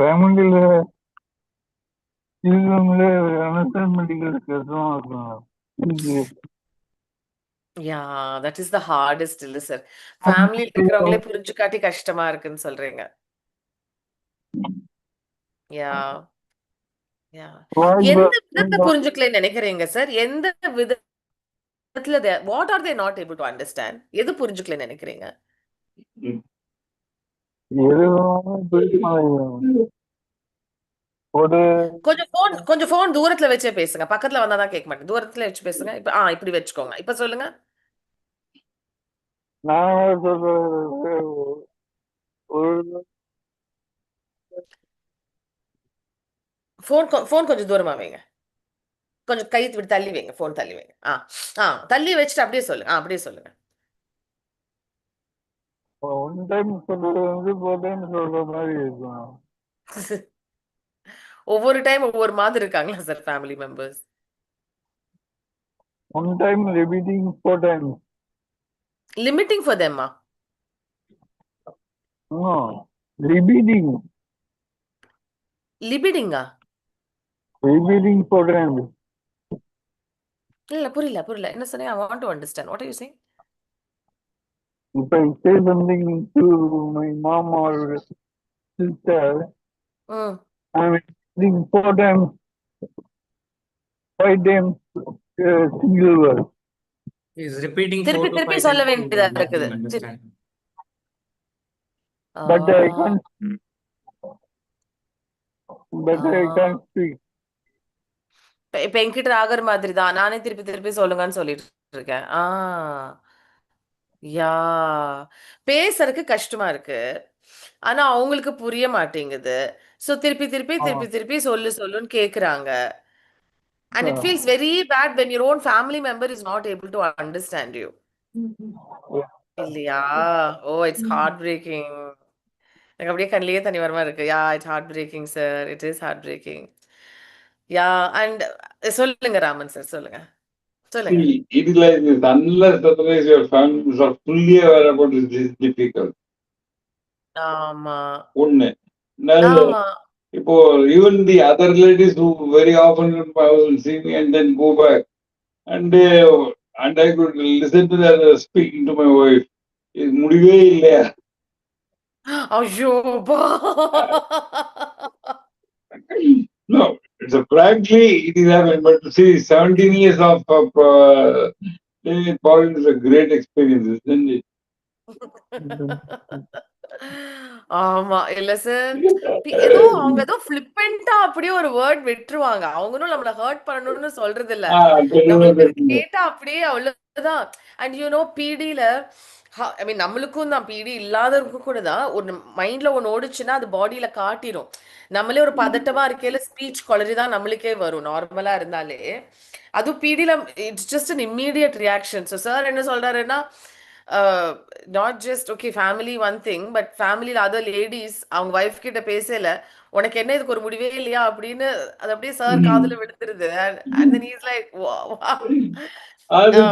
ஃபேமிலியில இருக்கவங்களே understanding கஷ்டமா இருக்கும். Yeah, that is the hardest இல்ல சார். ஃபேமிலி இருக்கிறவங்களே புரிஞ்சுக்காட்டி கஷ்டமா இருக்குன்னு சொல்றீங்க. எந்த விதத்தை புரிஞ்சுக்கலன்னு நினைக்கிறீங்க சார்? எந்த விதத்துல what are they not able to understand? எது புரிஞ்சுக்கலன்னு நினைக்கிறீங்க? கொஞ்சம் போன் தூரத்துல வச்சே பேசுங்க. பக்கத்துல வந்தாதான் கேட்க மாட்டேன். தூரத்துல வச்சு பேசுங்க. இப்ப இப்படி வச்சுக்கோங்க. இப்ப சொல்லுங்க. ஃபோன் கொஞ்சம் தூரமா வைங்க. கொஞ்சம் கை இப்படி தள்ளி வைங்க. ஃபோன் தள்ளி வைங்க. தள்ளி வச்சுட்டு அப்படியே சொல்லுங்க. அப்படியே சொல்லுங்க. ஒன் டைம் சொல்றது வந்து 4 டைம் சொல்ற மாதிரி இருக்கும். ஒவ்வொரு டைம் ஒவ்வொரு மாதிரி இருக்காங்களா sir family members? One time repeating 4 times. Limiting for தெம்மா? Repeating லிபிடிங்கா? 4 times. இல்ல புரியல. என்ன சொன்னீங்க? I want to understand. What are you saying? If I say something to my mom or sister, ம். I'm repeating 4 times, 5 times single word. He's repeating 4 திருப்பி to திருப்பி 5 சொல்ல times to வேண்டியதா make இருக்குது. him understand. But I ah. can't speak. இப்ப என்கிட்ட ஆகுற மாதிரி தான். நானே திருப்பி திருப்பி சொல்லுங்கன்னு சொல்லிட்டு இருக்கேன். யா பேசுறதுக்கு கஷ்டமா இருக்கு. ஆனா அவங்களுக்கு புரிய மாட்டேங்குது. சோ திருப்பி சொல்லுன்னு கேக்குறாங்க. And it feels very bad when your own family member is not able to understand you. இல்லையா? It's heartbreaking. எனக்கு அப்படியே கண்ணிலேயே தண்ணி வர மாதிரி இருக்கு. It's heartbreaking, sir. It is heartbreaking. And சொல்லுங்க ராமன் சார், சொல்லுங்க. See, it is like this. Unless otherwise your families are fully aware about it, it is difficult. ஆமா. ஒண்ணு. ஆமா. இப்போ even the other ladies who very often come to my house and see me and then go back, and I could listen to that speaking to my wife. இது முடிவே இல்லையா? ஐயோ No, it's frankly it is happening. But see, 17 years of foreign is a great experience, isn't it? ஆமா. இல்ல sir. அவங்க ஏதோ ஃபிளிப்பன்ட்டா அப்படியே ஒரு வேர்ட் விட்டுருவாங்க. அவங்களும் நம்மள ஹர்ட் பண்ணணும்னு சொல்றது இல்ல. நம்மளுக்கு அது கேட்டா அப்படியே அவ்வளவுதான். அண்ட் பிடில ஐ மீன் நம்மளுக்கும் தான், பிடி இல்லாதவருக்கும் கூட தான் ஒரு மைண்ட்ல ஒண்ணு ஓடுச்சுன்னா அது பாடியில காட்டிரும். நம்மளே ஒரு பதட்டமா இருக்கையில ஸ்பீச் குளறி தான் நம்மளுக்கே வரும் நார்மலா இருந்தாலே. அதுவும் பிடில it's just an immediate reaction. So sir என்ன சொல்றாருன்னா, not just okay family one thing, but ஃபேமிலியில் அதர் லேடிஸ் அவங்க ஒய்ஃப் கிட்ட பேசல, உனக்கு என்ன இதுக்கு ஒரு முடிவே இல்லையா அப்படின்னு அது அப்படியே சார் காதுல விழுந்துருது. And then he's like, wow.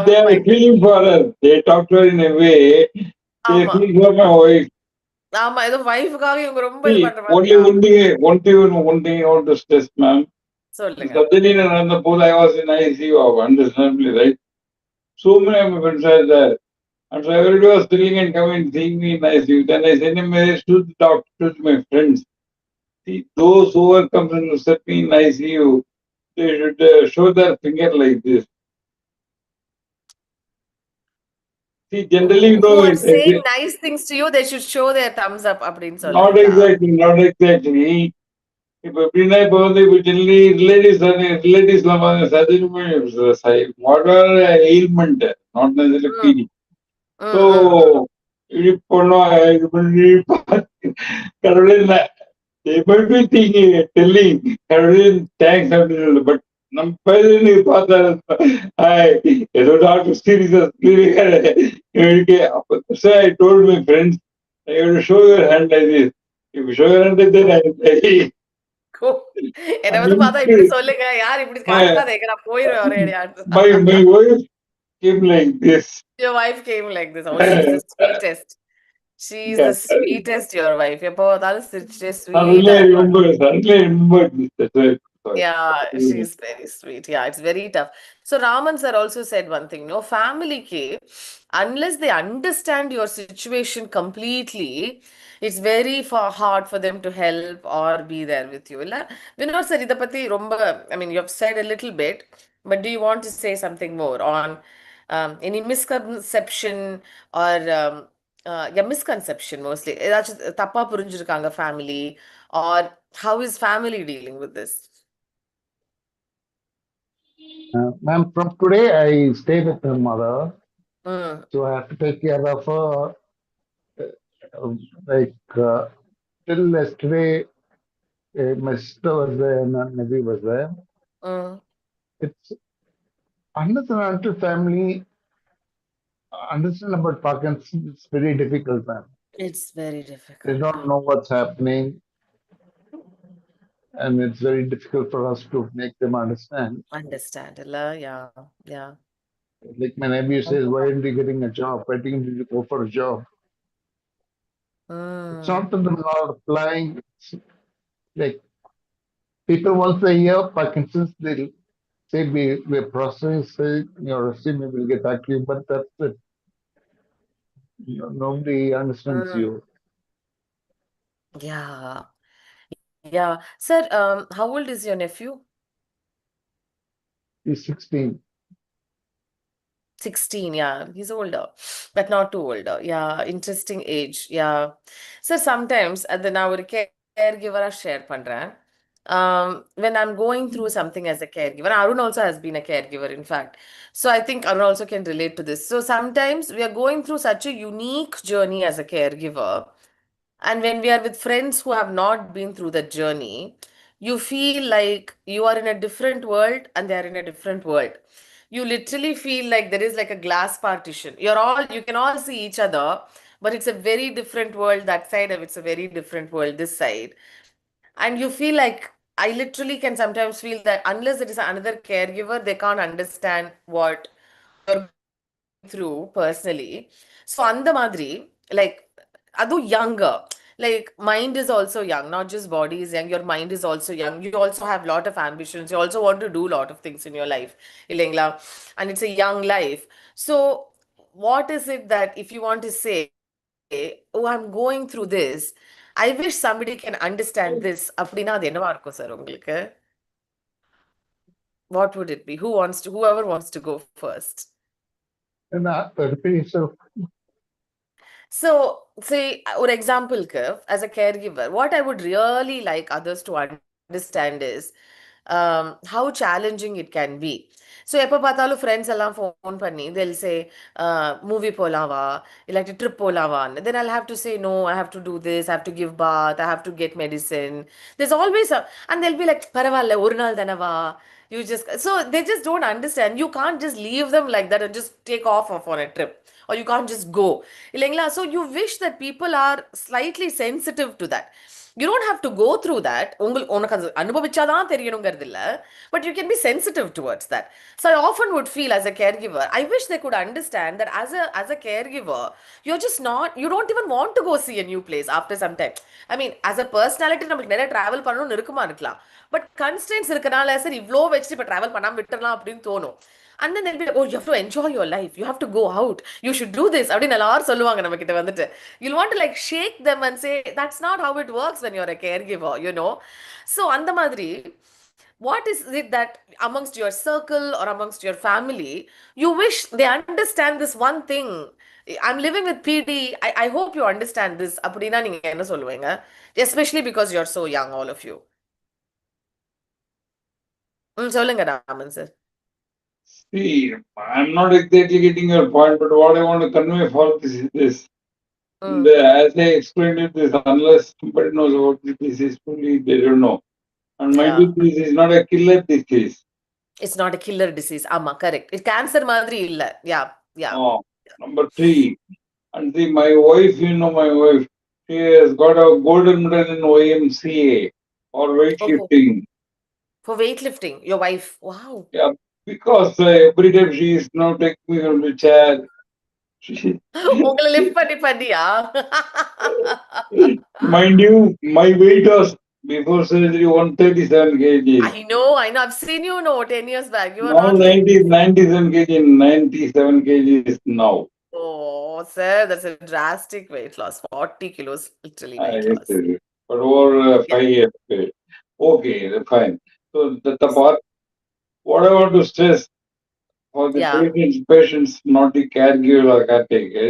They are feeling for her. They talk to her in a way. They ஆமா. feel for my wife. ஆமா, ஏதோ வைஃப்காக இவங்க ரொம்ப இது See, பண்ற மாதிரி. one thing I want to stress, ma'am. சொல்லுங்க. Suddenly, another pool, I was in ICU, understandably, right? So many of my friends are there. And so everybody was thrilling and coming and seeing me in ICU. Then I sent a message to the doctor, to my friends. See, those who are coming to set me in ICU, they should show their finger like this. See, generally, Who are saying nice things to you, they should show their thumbs up அப்படின்னு not சொல்றீங்களா? exactly. இப்போ எப்படின்னா இப்போ வந்து இப்போ generally ரிலேட்டிவ்ஸ்லாம் பாருங்க surgery what or ailment not necessary PD. So இப்படி பண்ணோம் இது பண்ணி கடவுளே இல்லை டெல்லிங் கடவுளே தேங்க்ஸ் அப்படின்னு சொல்லு. பட் நம்ம பையன் பார்த்தா ஏதோ டாக்டர் சீரியஸா அப்போ I told my friends show your hand like this. If you show your hand like that, என்ன வந்து பார்த்தா இப்படி சொல்லுங்க, யார் இப்படி காட்டாதீங்க, நான் போயிடுவேன் ஒரே அடியா. my wife came like this. Your wife came like this. Oh, she's the sweetest. She's the sweetest, your wife. எப்போ பார்த்தாலும் சிரிச்சுட்டே Suddenly I sweet. remembered this. That's why. Sorry. Yeah, she's very sweet. Yeah, it's very tough. So Raman sir also said one thing, family ke, unless they understand your situation completely, it's very hard for them to help or be there with you. Illa? Vinod sir, இத பத்தி ரொம்ப, I mean, you have said a little bit, but do you want to say something more on any misconception or misconception mostly? ஏதாச்சும் தப்பா புரிஞ்சிருக்காங்க family, or how is family dealing with this? Ma'am, from today I stay with her mother, so I have to take care of her. Like till yesterday, My sister was there and Nabi was there. It's unless and until family understand about Parkinson's, it's very difficult, man. It's very They difficult. don't know what's happening, and it's very difficult for us to make them understand. Understand, yeah, yeah. Like my nephew says, why aren't you getting a job? Why didn't you go for a job? It's not that they're not applying. It's like people once they hear Parkinson's, they'll say we're processing your resume, we'll get back to you, but that's it. Nobody understands you. Yeah, yeah. Sir, how old is your nephew? He's 16. 16, yeah, he's older, but not too older. Yeah, interesting age. Yeah. So sometimes அது நான் ஒரு caregiver share பண்றேன். When I'm going through something as a caregiver, Arun also has been a caregiver, in fact. So I think Arun also can relate to this. So sometimes we are going through such a unique journey as a caregiver. And when we are with friends who have not been through the journey, you feel like you are in a different world and they are in a different world. You literally feel like there is like a glass partition. You can all see each other, but it's a very different world that side of it's a very different world this side. And you feel like I literally can sometimes feel that unless it is another caregiver, they can't understand what you're going through personally. So அந்த மாதிரி like அதுவும் younger, like mind is also young, not just body is young, your mind is also young, you also have lot of ambitions, you also want to do lot of things in your life இல்லைங்களா, and it's a young life. So what is it that if you want to say, oh, I'm going through this, I wish somebody can understand this, அப்படின்னா அது என்னவா இருக்கும் sir உங்களுக்கு? What would it be? Whoever wants to go first? And repeat yourself. So, say, ஒரு எக்ஸாம்பிளுக்கு as a caregiver, what I would really like others to understand is how challenging it can be. So, எப்போ பார்த்தாலும் friends எல்லாம் phone பண்ணி they'll say, movie போலாம் வா, இல்லாட்டி trip போலாம் வான்னு. Then I'll have to say, no, I have to do this, I have to give bath, I have to get medicine. There's always and they'll be like, பரவாயில்ல ஒரு நாள் தானே வா. So they just don't understand. You can't just leave them like that and just take off on a trip. Or you can't just go. இல்லைங்களா? So you wish that people are slightly sensitive to that. You don't have to go through that. உனக்கு அது அனுபவிச்சாதான் தெரியணுங்கிறது இல்ல. But you can be sensitive towards that. So I often would feel as a caregiver, I wish they could understand that as a caregiver, you don't even want to go see a new place after some time. I mean, as a personality, நமக்கு நிறைய travel பண்ணணும்னு இருக்குமா இருக்கலாம். But constraints இருக்கனால சரி இவ்ளோ வச்சுட்டு இப்ப travel பண்ணாம விட்டுறலாம் அப்படின்னு தோணும். And then they'll be like, oh, you have to enjoy your life. You have to go out. You should do this. அப்படின்னு எல்லாரும் சொல்லுவாங்க நம்ம கிட்ட வந்துட்டு. You'll want to like shake them and say, that's not how it works when you're a caregiver, you know. So அந்த மாதிரி, what is it that amongst your circle or amongst your family, you wish they understand this one thing? I'm living with PD. I hope you understand this. அப்படின்னா நீங்க என்ன சொல்லுவீங்க? Especially because you're so young, all of you. சொல்லுங்க Raman sir. See, I'm not exactly getting your point, but what I want to convey for this is this. As I explained it, this unless somebody knows about this disease fully, they don't know. And mind you, this is not a killer disease. It's not a killer disease. Amma, correct. It's cancer madri illa. Yeah, yeah. Oh, number 3. And see, my wife, my wife, she has got a golden medal in YMCA for weightlifting. For weightlifting, your wife. Wow. Yeah, because every time she is now taking me from the chair. உங்களை lift பண்ணியா? Mind you, my weight was before surgery 137 kg. I know. I've seen you 10 years back. You are Now not 97 kg, 97 kg now. Oh, sir, that's a drastic weight loss. 40 kilos, literally weight loss. But over 5 years. Okay, fine. So the part, what I want to stress for the patients, not the caregiver or caretaker,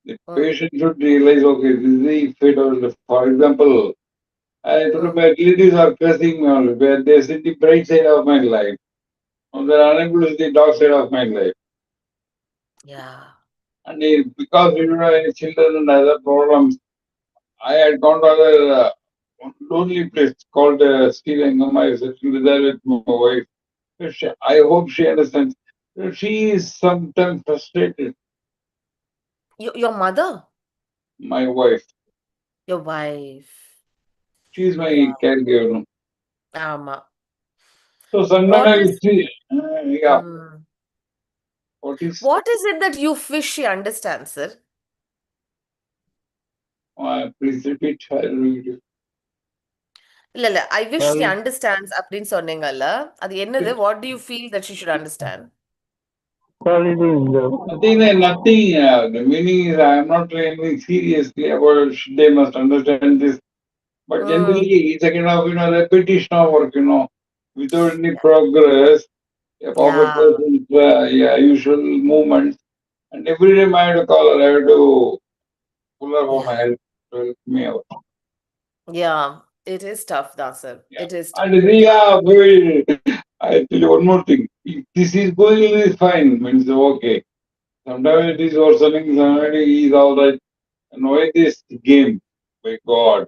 the patient should realize, okay, this is the fit of, for example, I told my relatives are cursing me all, where they see the bright side of my life. And they're unable to see the dark side of my life. Yeah. And because we don't have any children and other problems, I had gone to other lonely place called Sri Lanka. I sitting there with my wife. I hope she understands. She is sometimes frustrated. Your mother, My wife. your wife. She is my Yeah. caregiver. Ama. So What sometimes is she, yeah. mm, What is? what is it that you wish she understands, sir? Please repeat. I will read it. இல்ல I wish she Sorry. understands அப்படின்னு சொன்னீங்கல்ல அது என்னது? What do you feel that she should understand? Sorry, Nothing. The meaning is I am not really seriously about it. They must understand this. But generally, it's a kind of repetition of work. Without any progress, of a Yeah. person's usual movements. And every time I have to call her, I have to pull her for my help to help me out. Yeah, it is tough, da, sir. Yeah. It is tough. And I tell you one more thing. If this is going, it is fine. Means okay. Sometimes it is worsening. Sometimes it is all right. And why this game? My God.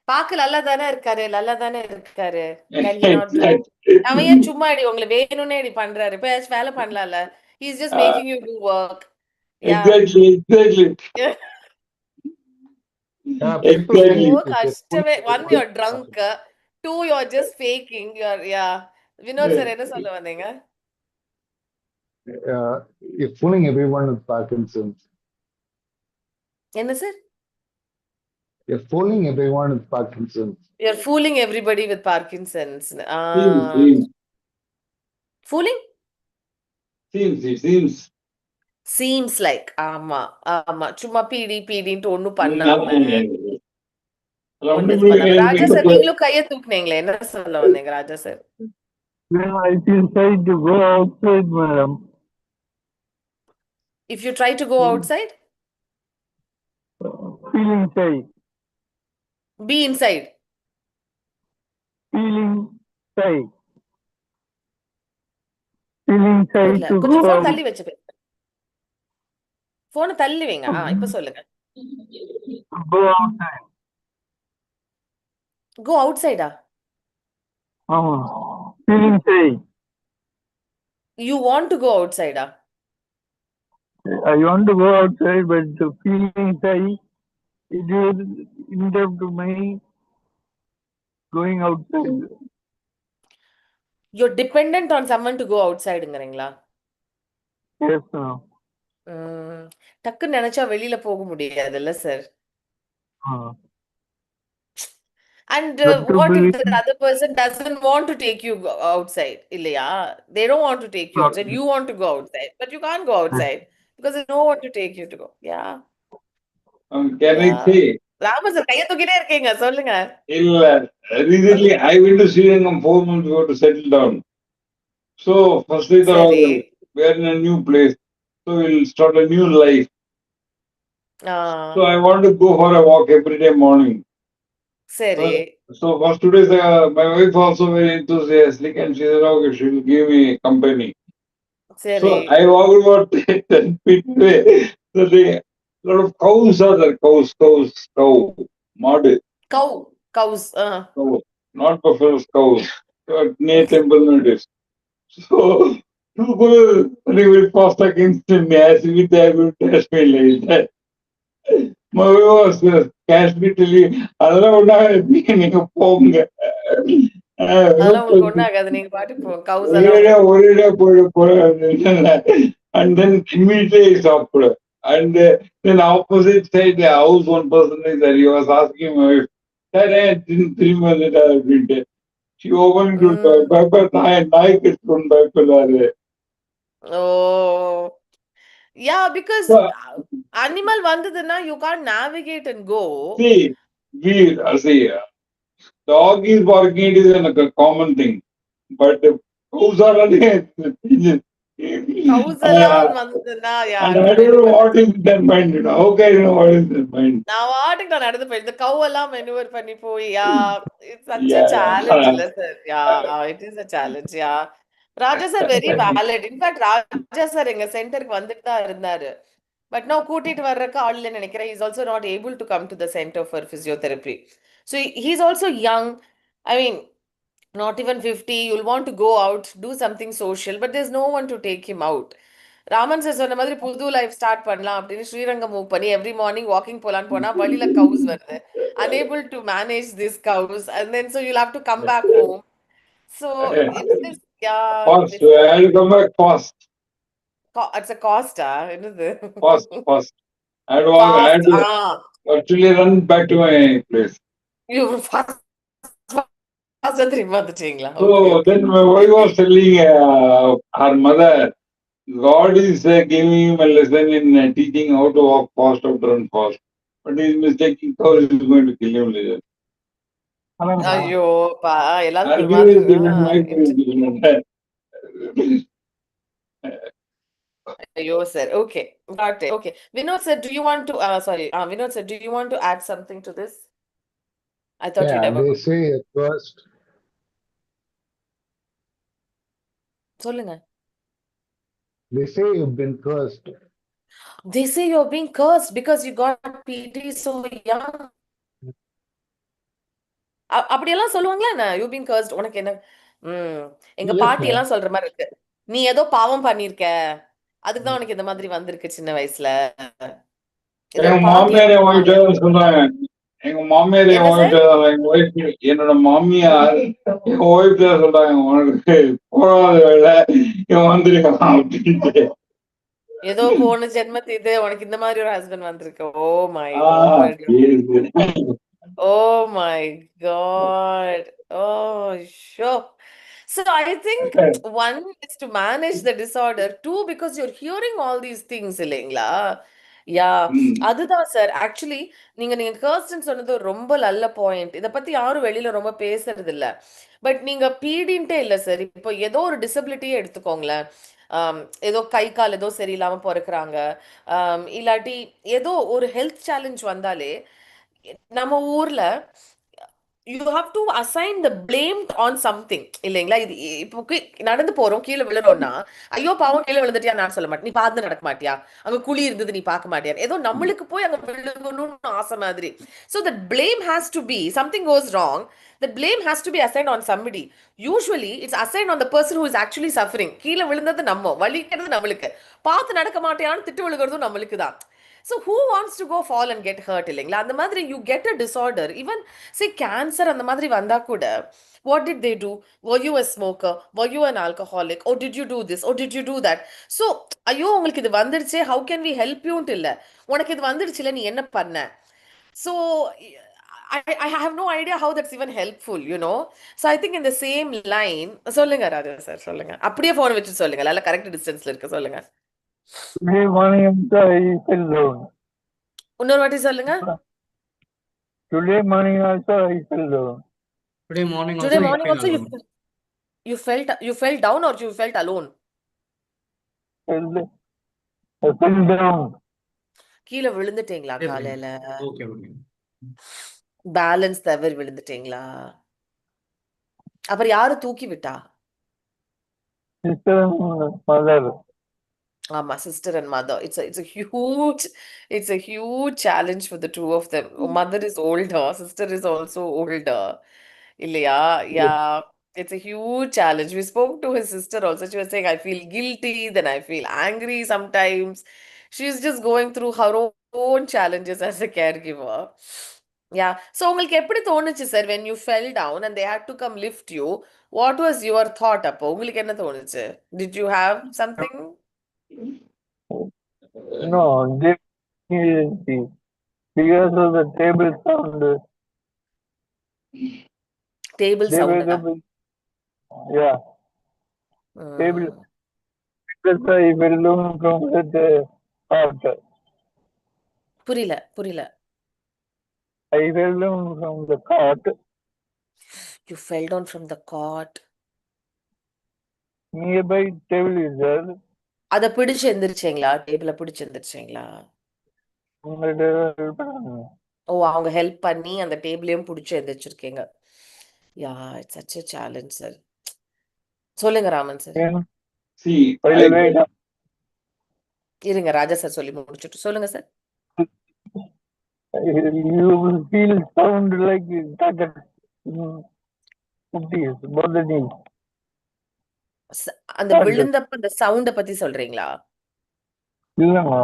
பாக்க நல்லா தானே இருக்காரு, நல்லா தானே இருக்காரு. Can he not do? அவன் ஏன் Exactly. சும்மா உங்களை வேணும்னே பண்றாரு? போய் ஏதாச்சும் வேலை பண்ணலாம்ல. He's just Uh, making you do work. Yeah. exactly. People So think Exactly. if they're கஷ்டமே. fooling One, you're drunk. everyone, Two, you're just faking. Yeah. Vinod sir என்ன சொல்ல வந்தீங்க? you're fooling everyone with Parkinson's. என்ன சார்? You're fooling everyone with Parkinson's. You're fooling everybody with Parkinson's. Seems. Fooling? It seems. Seems like. ஆமா. சும்மா பீடின்ட்டு ஒண்ணும் பண்ணாம Nothing. ஒண்ணும் இது பண்ணாம. ராஜா சார் நீங்களும் கைய தூக்குனீங்களே, என்ன சொல்ல வந்தீங்க ராஜா sir? I feel shy to go outside, madam. If you try to go outside, Feeling shy. be inside. Feeling shy. Feeling shy புரியல. to go கொஞ்சம் போன் out. தள்ளி வச்சு போனை தள்ளி வைங்க. இப்ப சொல்லுங்க. Go outside. Go outside. Feeling shy. You want to go outside. I want to go outside, but the feeling shy, it will interrupt my going outside. You're dependent on someone to go outsideங்கறீங்களா? Yes, ma'am. டக்குன்னு நினைச்சா வெளியில போக முடியாதுல்ல sir? And what if the other person doesn't want to take you outside? இல்லையா? They don't want to take you outside. You want to go outside, but you can't go outside because there's no one to take you to go. Yeah. Can I say? Raman sir கைய தூக்கிட்டே இருக்கீங்க, சொல்லுங்க. Recently, I went to Sri Lanka 4 months ago to settle down. So, firstly, we are in a new place. So, we'll start a new life. So, I want to go for a walk every day morning. சரி. So, first 2 days, my wife also very enthusiastic and she said, okay, she will give me company. சரி. So, I walked about 10 feet away. So, a lot of cows are there. Cow. Mud. Cows. Cow. Not buffaloes, cows. Near temple nowadays. So, people will pass against me as if they are going to test me like that. My wife was casually, அதெல்லாம் ஒண்ணா நீங்க போங்க. அதெல்லாம் உங்களுக்கு ஒண்ணும் ஆகாது, நீங்க பாட்டு போ. கவுஸ் ஒரேடியா போயிட and then immediately I stopped. And then opposite side, the house one person is there. He was asking my wife, "Sir, திரும்பி வந்துட்டா அப்படின்ட்டு." She opened to நாய்க்கு கொண்டு பயப்படாது. Oh. Yeah, because animal vandaduna, you can't navigate and go. See, dog is barking, it is a common thing. But cows are Cows alone vandaduna, yeah. And I don't know what is their mind, How can I know what is their mind? நான் வாட்டுக்கு நான் நடந்து போயிட்டு, cow எல்லாம் maneuver பண்ணி போய், it's such a challenge, இல்ல sir? It is a challenge, Raja sir very valid. In fact, Raja sir எங்க சென்டருக்கு வந்துட்டு தான் இருந்தாரு. But now கூட்டிட்டு வர்றதுக்கு ஆள் இல்லைன்னு நினைக்கிறேன். He's also not able to come to the center for physiotherapy. So he's also young. I mean, not even 50. You'll want to go out, do something social, but there's no one to take him out. Raman says சொன்ன மாதிரி புது life start பண்ணலாம் அப்படின்னு Srirangam move பண்ணி every morning walking போலான்னு போனா வழியில கவுஸ் வருது. Unable to manage this cows, and then so you'll have to come back home. So it's this, yeah, Fast. this I'll come back fast. it's a cost, என்னது? Fast, fast. I had Fast, to actually run back to my place. you fast திரும்ப வந்துட்டீங்களா? So Okay. then my wife was telling her mother, God is giving him a lesson in teaching how to walk fast, how to run fast. But he is mistaking cows is going to kill him later. ஐயோ பா எல்லாருக்கும் ஒரு Argument is மாதிரி different, my view is different. ஐயோ sir. Okay, got it. Okay, Vinod sir, do you want to Vinod sir, do you want to add something to this? I thought you Yeah, never they would. say at first, சொல்லுங்க. they say you've been cursed. They say you're being cursed because you got PD so young. அப்படியெல்லாம் சொல்லுவாங்களா என்ன? You been cursed, உனக்கு என்ன? எங்க Yes, பாட்டி ma'am. எல்லாம் சொல்ற மாதிரி இருக்கு. நீ ஏதோ பாவம் பண்ணிருக்க, அதுக்கு தான் உனக்கு இந்த மாதிரி வந்திருக்கு சின்ன வயசுல. ஏதோ எங்க பாட்டி மாமியார் என் சொல்லுவாங்க. ஒய்ஃப் சொன்னாங்க. எங்க மாமியார் என் என்ன ஒய்ஃப் சார்? எங்க ஒய்ஃப் என்னோட மாமியார் என் ஒய்ஃப் சொல்றாங்க, உனக்கு போகாத வேலை இவன் வந்திருக்கான் அப்படின்ட்டு. ஏதோ போன ஜென்மத்து இது உனக்கு இந்த மாதிரி ஒரு ஹஸ்பண்ட் வந்திருக்கு. Oh my ah god. சரி. Oh my God. Oh, sure. So I think one is to manage the disorder. Two, because you're hearing all these things, இல்லைங்களா? Yeah, ம். அதுதான் சார். ஆக்சுவலி நீங்க கர்ஸ்ட்ன்னு சொன்னது ஒரு ரொம்ப நல்ல பாயிண்ட். இதை பத்தி யாரும் வெளியில ரொம்ப பேசுறது இல்ல. பட் நீங்க பீடின்ட்டே இல்ல சார். இப்போ ஏதோ ஒரு டிசபிலிட்டியே எடுத்துக்கோங்களேன். ஏதோ கை கால் ஏதோ சரியில்லாம பிறக்குறாங்க. இல்லாட்டி ஏதோ ஒரு ஹெல்த் சேலஞ்ச் வந்தாலே நம்ம ஊர்ல you have to assign the blame on something, இல்லைங்களா? இது இப்போ நடந்து போறோம், கீழே விழுறோம்னா ஐயோ பாவம் கீழே விழுந்துட்டியா நான் சொல்ல மாட்டேன். நீ பார்த்து நடக்க மாட்டியா, அங்க குழி இருந்தது நீ பார்க்க மாட்டியா, ஏதோ நம்மளுக்கு போய் அங்க விழுகணும்னு ஆசை மாதிரி. So that blame has to be something cos wrong, that blame has to be assigned on somebody. Usually it's assigned on the person who is actually suffering. கீழே விழுந்தது நம்ம, வலிக்கிறது நம்மளுக்கு, பார்த்து நடக்க மாட்டியான்னு திட்டு விழுகிறதும் நம்மளுக்கு தான். So who wants to go fall and get hurt, இல்லைங்களா? அந்த மாதிரி you get a disorder, even say cancer அந்த மாதிரி வந்தா கூட what did they do? Were you a smoker? Were you an alcoholic? Or did you do this? Or did you do that? So ஐயோ உங்களுக்கு இது வந்துடுச்சே, how can we help youன்ட்டு இல்லை, உனக்கு இது வந்துடுச்சுல நீ என்ன பண்ண? So I have no idea how that's even helpful, you know. So I think in the same line, சொல்லுங்க ராஜா சார், சொல்லுங்க. அப்படியே போன் வச்சு சொல்லுங்க, நல்ல கரெக்ட் டிஸ்டன்ஸ்ல இருக்க சொல்லுங்க. Today morning also I fell down. இன்னொரு வாட்டி சொல்லுங்க. Today morning also I fell down. Today morning Today also morning you feel also alone. you felt down or you felt alone? I fell down. கீழே விழுந்துட்டீங்களா Yes, காலையில? okay, okay. Balance தவறி விழுந்துட்டீங்களா? அப்புறம் யாரு தூக்கி விட்டா? Sister and mother. ஆமா, sister and mother. It's a huge challenge for the two of them. Mother is older, sister is also older. இல்லையா? Yeah, it's a huge challenge. We spoke to his sister also. She was saying, I feel guilty, then I feel angry sometimes. She's just going through her own challenges as a caregiver. Yeah. So உங்களுக்கு எப்படி தோணுச்சு sir when you fell down and they had to come lift you? What was your thought அப்போ? உங்களுக்கு என்ன தோணுச்சு? Did you have something? No, they because of the table sound. Table They sound. were yeah. Table. Mm. Because I fell down from the cart. புரியல. I fell down from the cart. You fell down from the cot. Nearby table is there. அத பிடிச்சு எந்திரிச்சீங்களா? டேபிள பிடிச்சு எந்திரிச்சீங்களா? உங்கள்ட்ட help பண்ணாங்க. ஓ, அவங்க help பண்ணி அந்த டேபிளையும் பிடிச்சு எந்திரிச்சிருக்கீங்க. Yeah, it's such a challenge sir. சொல்லுங்க Raman sir. See, By the way, இருங்க ராஜா சார் சொல்லி முடிச்சுட்டு சொல்லுங்க sir. You will feel sound like that in 50s, both the knees. அந்த விழுந்தப்ப அந்த சவுண்ட பத்தி சொல்றீங்களா? இல்லைங்க,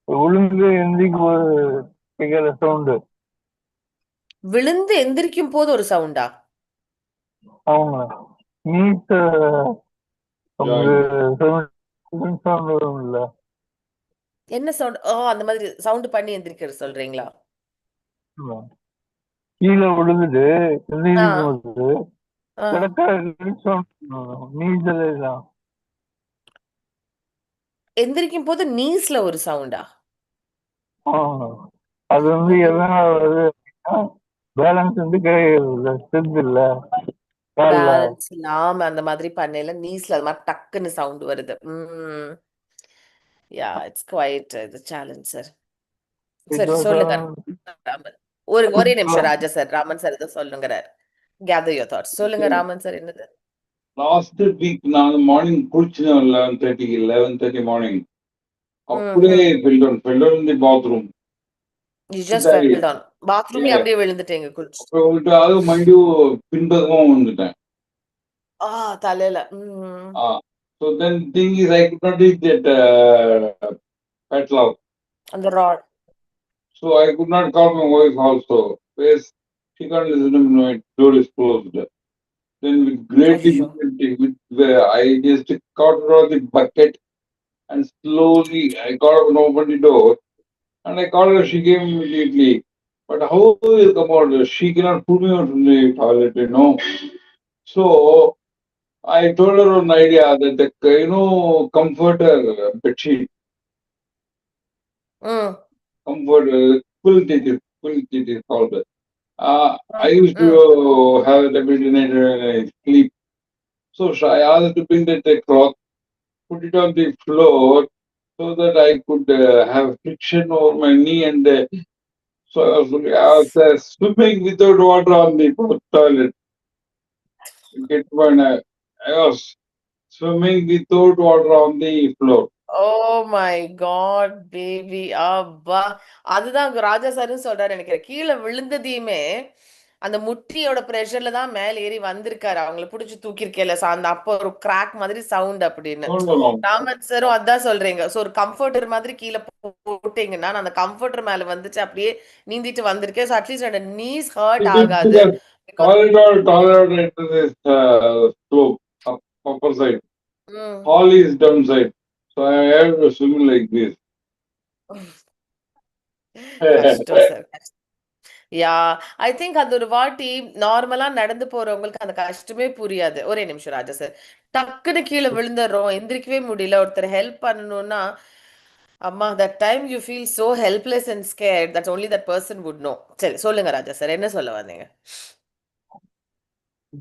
விழுந்து எந்திரிக்கும் போது கேட்கிற சவுண்டு. விழுந்து எந்திரிக்கும் போது ஒரு சவுண்டா? அவங்க நீஸ் சவுண்ட் வரும் இல்ல, என்ன சவுண்ட்? ஓ, அந்த மாதிரி சவுண்ட் பண்ணி எந்திரிக்கிறது சொல்றீங்களா? கீழே விழுந்துட்டு ஆ, எந்திரிக்கும் போது ஆ. கிடக்க நீச்சல் தான். எந்திரிக்கும் போது நீஸ்ல ஒரு சவுண்டா? அது வந்து எதனால வருது அப்படின்னா, பேலன்ஸ் வந்து கிடையாது, ஸ்ட்ரென்த் இல்ல கால்ல. பேலன்ஸ் இல்லாம அந்த மாதிரி பண்ணையில நீஸ்ல அது மாதிரி டக்குன்னு சவுண்ட் வருது. யா, இட்ஸ் குவைட் இது சேலஞ்ச் சார். சரி, சொல்லுங்க ராமன். ஒரே நிமிஷம் ராஜா சார். ராமன் சார் இதை சொல்லுங்கிறார். Gather your thoughts. சொல்லுங்க ராமன் சார், என்னது? லாஸ்ட் வீக் நான் மார்னிங் குளிச்சேன் 11:30 மார்னிங். அப்படியே fell down in the bathroom. You just fell down. பாத்ரூம்ல அப்படியே விழுந்துட்டீங்க குளிச்சு. அது மறுபடியும் பின்பக்கமா வந்துட்டேன். தலையில. So then thing is I could not reach that padlock. அந்த rod. So I could not call my wife also. Yes, she can't listen to me. My door is closed. Then with great difficulty, I just caught her on the bucket and slowly I got up and opened the door. And I called her, she came immediately. But how will come out? She cannot put me out in the toilet, So I told her an idea that the comforter bedsheet, comforter, quilt it is called. I used to have it every night when I sleep. So I asked her to bring that cloth, put it on the floor so that I could have friction over my knee and so I was swimming without water on the toilet. I was swimming without water on the floor. Oh my God, baby. அப்பா, அதுதான் ராஜா சாரும் சொல்றாரு நினைக்கிறேன். கீழே விழுந்ததையுமே அந்த முட்டியோட பிரஷர்ல தான் மேல ஏறி வந்திருக்காரு. அவங்களை பிடிச்சி தூக்கிருக்கேல அந்த அப்போ ஒரு கிராக் மாதிரி சவுண்ட் அப்படின்னு. ராமன் சாரும் அதான் சொல்றீங்க. சோ ஒரு கம்ஃபர்டர் மாதிரி கீழே போட்டீங்கன்னா அந்த கம்ஃபர்டர் மேல வந்துட்டு அப்படியே நீந்திட்டு வந்திருக்கேன். ஸோ அட்லீஸ்ட் என்னோட நீஸ் ஹர்ட் ஆகாது. Toilet is slope, upper side. Hall is downside. So I have to swim like this. கஷ்டம் சார். யா, ஐ திங்க் அது ஒரு வாட்டி நார்மலா நடந்து போறவங்களுக்கு அந்த கஷ்டமே புரியாது. ஒரே நிமிஷம் ராஜா சார். டக்குன்னு கீழே விழுந்துடுறோம், எந்திரிக்கவே முடியல, ஒருத்தர் ஹெல்ப் பண்ணணும்னா அம்மா, that time you feel so helpless and scared. That's only that person would know. சரி, சொல்லுங்க ராஜா சார், என்ன சொல்ல வந்தீங்க?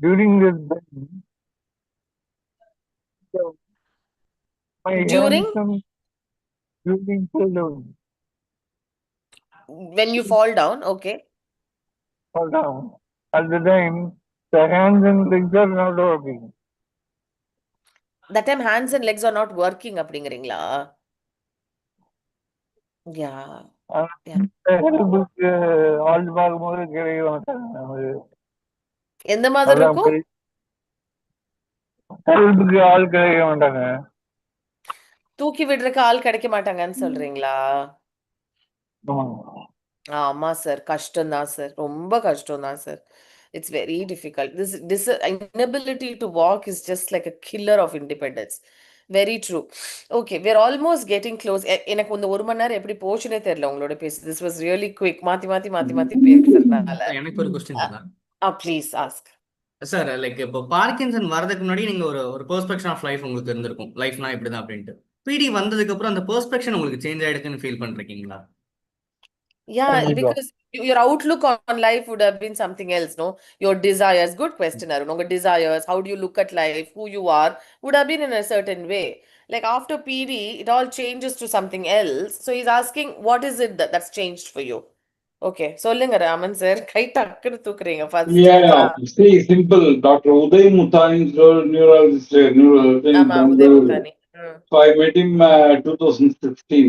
During this when you fall down, okay. Fall down. At the time, the hands and legs are not working. That time hands and legs are not working அப்படிங்கிறீங்களா? Yeah. ஆள் பார்க்கும்போது கிடைக்க மாட்டாங்க. எந்த மாதிரி இருக்கும்? ஹெல்ப்புக்கு ஆள் கிடைக்க மாட்டாங்க. தூக்கி விடுறதுக்கு ஆள் கிடைக்க மாட்டாங்கன்னு சொல்றீங்களா? ஆமா சார், கஷ்டம் தான் சார், ரொம்ப கஷ்டம் தான் sir. It's very difficult. This inability to walk is just like a killer of independence. Very true. Okay, we're almost getting close. எனக்கு இந்த 1 மணி நேரம் எப்படி போச்சுனே தெரியல உங்களோட பேசி. This was really quick. மாத்தி பேசுறதுனால. எனக்கு ஒரு question sir. Please ask. Sir, like இப்போ பார்க்கின்சன் வரதுக்கு முன்னாடி நீங்க ஒரு பெர்ஸ்பெக்ஷன் ஆஃப் லைஃப் உங்களுக்கு இருந்திருக்கும். லைஃப்னா இப்படிதான் அப்படின்ட்டு. பிடி வந்ததுக்கு அப்புறம் அந்த பெர்ஸ்பெக்ஷன் உங்களுக்கு சேஞ்ச் ஆயிடுக்குன்னு ஃபீல் பண்றீங்களா? Yeah, because your outlook on life would have been something else, no? Your desires, good question, Arun. Your desires, how do you look at life, who you are, would have been in a certain way. Like after PD, it all changes to something else. So he's asking, what is it that's changed for you? Okay, சொல்லுங்க Raman sir. கை டக்குன்னு தூக்குறீங்க first. Yeah, see, simple. Dr. Uday Muthani, neurologist, ஆமா, Uday முத்தானி. So I met him 2016.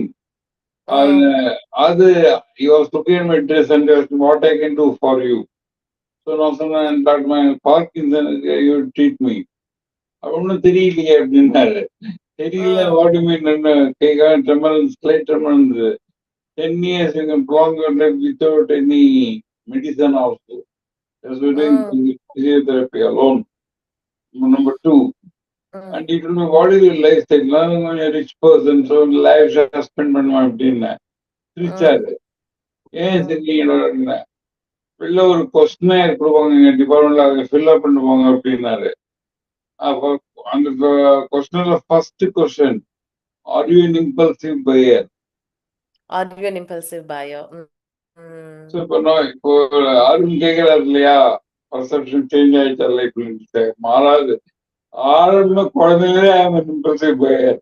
he was looking at my dress and asked what I can do for you. So now someone got my Parkinsons, you treat me. ஒன்றும் தெரியலையே அப்படின்னாரு. தெரியல, what do you mean? Guy call tremors, slight tremors. 10 years you can prolong your life without any medicine also. Just we're doing physiotherapy alone. Number 2. And he told me, what is your lifestyle? I'm a rich person, so life shall spend பண்ணணும் அப்படின்னு சிரிச்சாரு. ஏன் சிரிக்கிறீங்க? வெளில ஒரு கொஸ்டினேர் கொடுப்பாங்க எங்க டிபார்ட்மெண்ட்ல, அதை ஃபில்அப் பண்ணுவாங்க அப்படின்னாரு. அப்போ அந்த கொஸ்டினர்ல first question, are you an impulsive buyer? Are you an impulsive buyer? So இப்போ அருண் கேட்கிறாரு இல்லையா, பர்செப்ஷன் சேஞ்ச் ஆயிடுச்சா லைஃப்ல? மாறாது. ஆரம்ப குழந்தைங்களே ஐ am an impulsive buyer.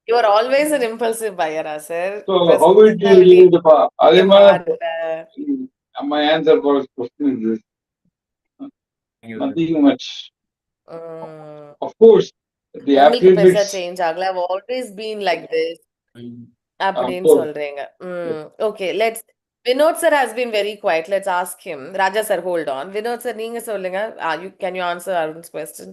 You are always an impulsive buyer, sir. So how it is related? அதே மாதிரி my answer for this question is this. Nothing much. Of course, the உங்களுக்கு பெருசா athletics. சேஞ்ச் ஆகல. I've always been like this. அப்படின்னு சொல்றீங்க. Okay, let's. Vinod sir has been very quiet. Let's ask him. Raja sir, hold on. Vinod sir, நீங்க சொல்லுங்க. Can you answer Arun's question?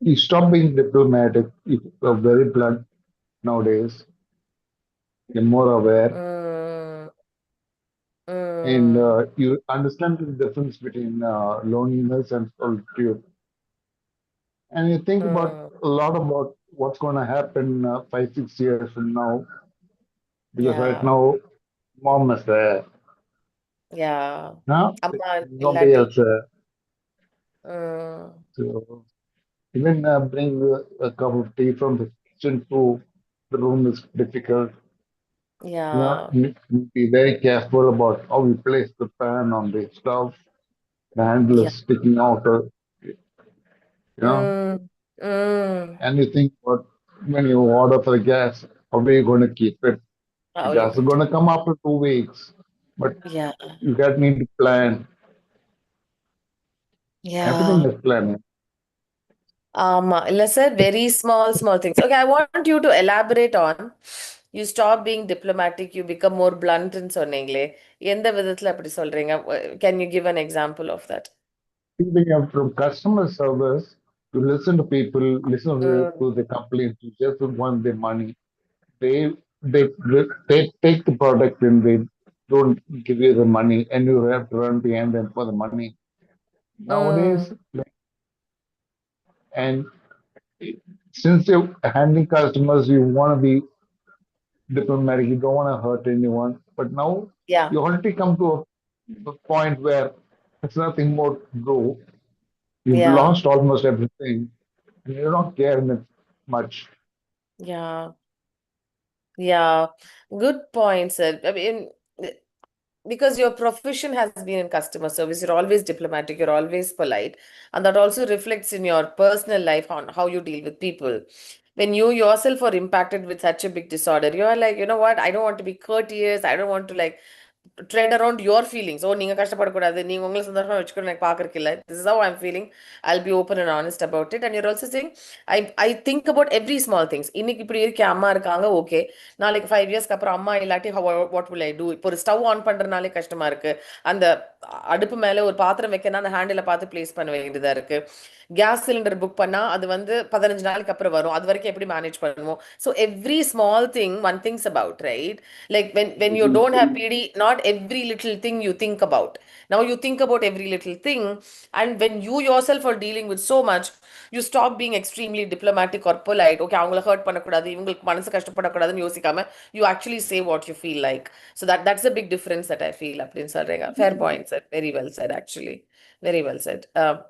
You stop being diplomatic. You're very blunt nowadays. You're more aware. And you understand the difference between loneliness and solitude. And you think about a lot about what's going to happen 5-6 years from now. Because right now, mom is there. Yeah. No? Nobody else there. So even bring a cup of tea from the kitchen to the room is difficult. Yeah. Be very careful about how we place the pan on the stove. The handle is sticking out. And you think about when you order for the gas, how are you going to keep it? The gas is going to come after 2 weeks, but you need to plan. Everything is planning. இல்ல sir, very small things. Okay, I want you to elaborate on. You stop being diplomatic, you become more blunt ன்னு சொன்னீங்களே, எந்த விதத்துல அப்படி சொல்றீங்க? Can you give an example of that? From customer service, to listen to people, listen to the complaints, you just want their money. They take the product and they don't give you the money, and you have to run behind them for the money. Nowadays, and since you're handling customers, you want to be diplomatic, you don't want to hurt anyone. But now you already come to a point where there's nothing more to do. You've lost almost everything, and you're not caring much. Yeah, good point, sir. I mean, because your profession has been in customer service, you're always diplomatic, you're always polite, and that also reflects in your personal life on how you deal with people. When you yourself are impacted with such a big disorder, you are like, you know what, I don't want to be courteous, I don't want to like tread around your feelings. Oh, நீங்க கஷ்டப்படக்கூடாது, நீங்க உங்களை சந்தோஷமா வச்சுக்கணும், எனக்கு பார்க்கறதுக்கு இல்லை. This is how I'm feeling. I'll be open and honest about it. And you're also saying, I think about every small things. இன்னைக்கு இப்படி இருக்கே, அம்மா இருக்காங்க, ஓகே. நாளைக்கு 5 years அப்புறம் அம்மா இல்லாட்டி what will I do? இப்போ ஒரு ஸ்டவ் ஆன் பண்றதுனாலே கஷ்டமா இருக்கு. அந்த அடுப்பு மேல ஒரு பாத்திரம் வைக்கணும், அந்த ஹேண்டில பார்த்து பிளேஸ் பண்ண வேண்டியதா இருக்கு. கேஸ் சிலிண்டர் புக் பண்ணா அது வந்து 15 நாளைக்கு அப்புறம் வரும், அது வரைக்கும் எப்படி மேனேஜ் பண்ணுவோம்? So every small thing one thinks about, right? Like when you don't have PD, not every little thing you think about. Now you think about every little thing, and when you yourself are dealing with so much, you stop being extremely diplomatic or polite. Okay, அவங்கள hurt பண்ணக்கூடாது, இவங்களுக்கு மனசு கஷ்டப்படக்கூடாதுன்னு யோசிக்காம you actually say what you feel like. So that's a big difference that I feel அப்படின்னு சொல்றீங்க. Fair point, sir. Very well said, actually. Very well said.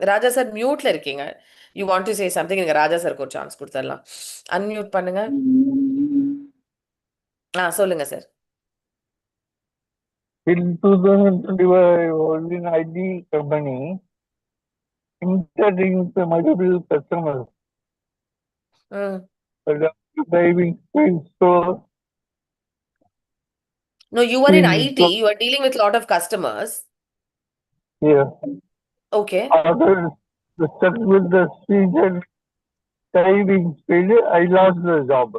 ராஜா sir மியூட்ல இருக்கீங்க. You want to say something? நீங்க ராஜா சாருக்கு ஒரு chance கொடுத்துடலாம். Unmute பண்ணுங்க. சொல்லுங்க sir. In 2025, I was in IT company, interacting with multiple customers. Driving so. No, you were in IT. You are dealing with a lot of customers. Yeah. Okay. After stuck with the speech and typing speed, I lost the job.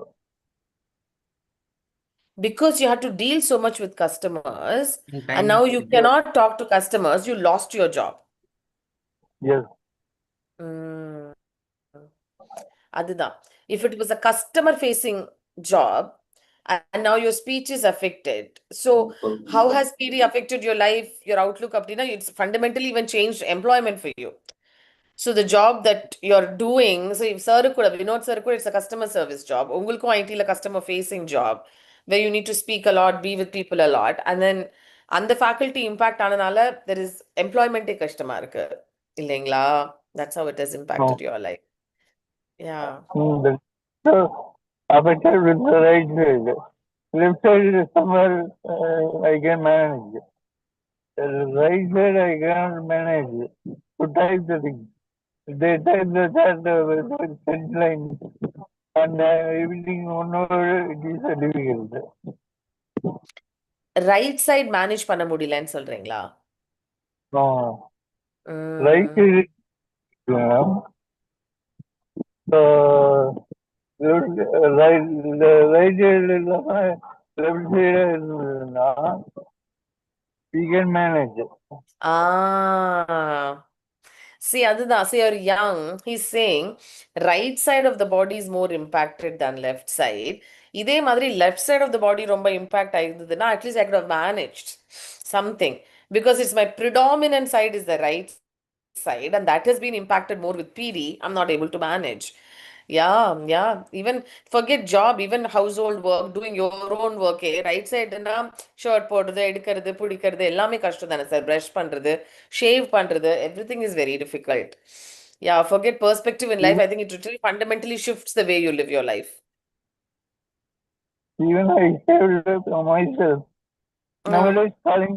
Because you had to deal so much with customers, And and time. now you cannot talk to customers, you lost your job. Yes. Mm. அதுதான். If it was a customer facing job and now your speech is affected, so how has PD affected your life, your outlook அப்படின்னா it's fundamentally even changed employment for you. So the job that you're doing, so if sir கூட Vinod sir கூட it's a customer service job, உங்களுக்கும் IT ல customer facing job where you need to speak a lot, be with people a lot, and then அந்த faculty impact ஆனனால there is employment கஷ்டமா இருக்கு இல்லைங்களா? That's how it has impacted your life. Yeah. So affected with the right side. Left side is somewhere I can manage. The right side I cannot manage to type the thing. They type the chat with sent line and everything one over it is difficult. Right side manage பண்ண முடியலன்னு சொல்றீங்களா? No. Right side so right the right side left side we can manage. See, அதுதான். So you're young. He's saying right side of the body is more impacted than left side. இதே மாதிரி left side of the body ரொம்ப impact ஆயிருந்ததுன்னா at least I could have managed something because it's my predominant side is the right side and that has been impacted more with PD. I'm not able to manage. Yeah. Even forget job, even household work, doing your own work, right side na shirt போடுறது, எடுக்கிறது, பிடிக்கிறது எல்லாமே கஷ்டம் தானே sir. Brush பண்றது, shave பண்றது, everything is very difficult. Yeah, forget perspective in life. I think it really fundamentally shifts the way you live your life. Even I saved myself. Nowadays calling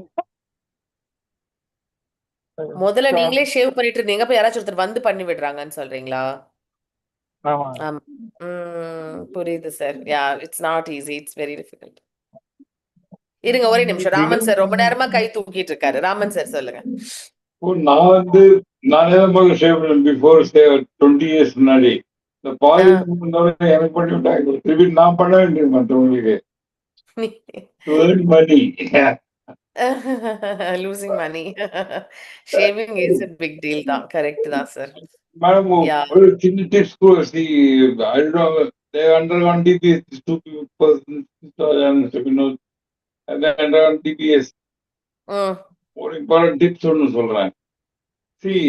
முதல்ல நீங்களே ஷேவ் பண்ணிட்டு இருந்தீங்க, அப்ப யாராச்சும் ஒருத்தர் வந்து பண்ணி விடுறாங்கன்னு சொல்றீங்களா? ஆமா. புரியுது sir. Yeah, it's not easy. It's very difficult. இருங்க ஒரே நிமிஷம். ராமன் சார் ரொம்ப நேரமா கை தூக்கிட்டு இருக்காரு. ராமன் சார் சொல்லுங்க. நானே தான் ஷேவ் பண்ணேன் பிஃபோர் 20 இயர்ஸ் முன்னாடி. இந்த பாலிமர் எனக்கு பண்ணி விட்டாங்க. திருப்பி நான் பண்ண வேண்டியது மற்றவங்களுக்கு. To earn money. Losing money. Shaving is a big deal தான். கரெக்ட் தான் சார். Madam, ஒரு சின்ன tips I don't know, they undergone DBS, 2 persons, Vinod, and they undergone DBS. ஒரு important tips ஒன்று சொல்றேன். See,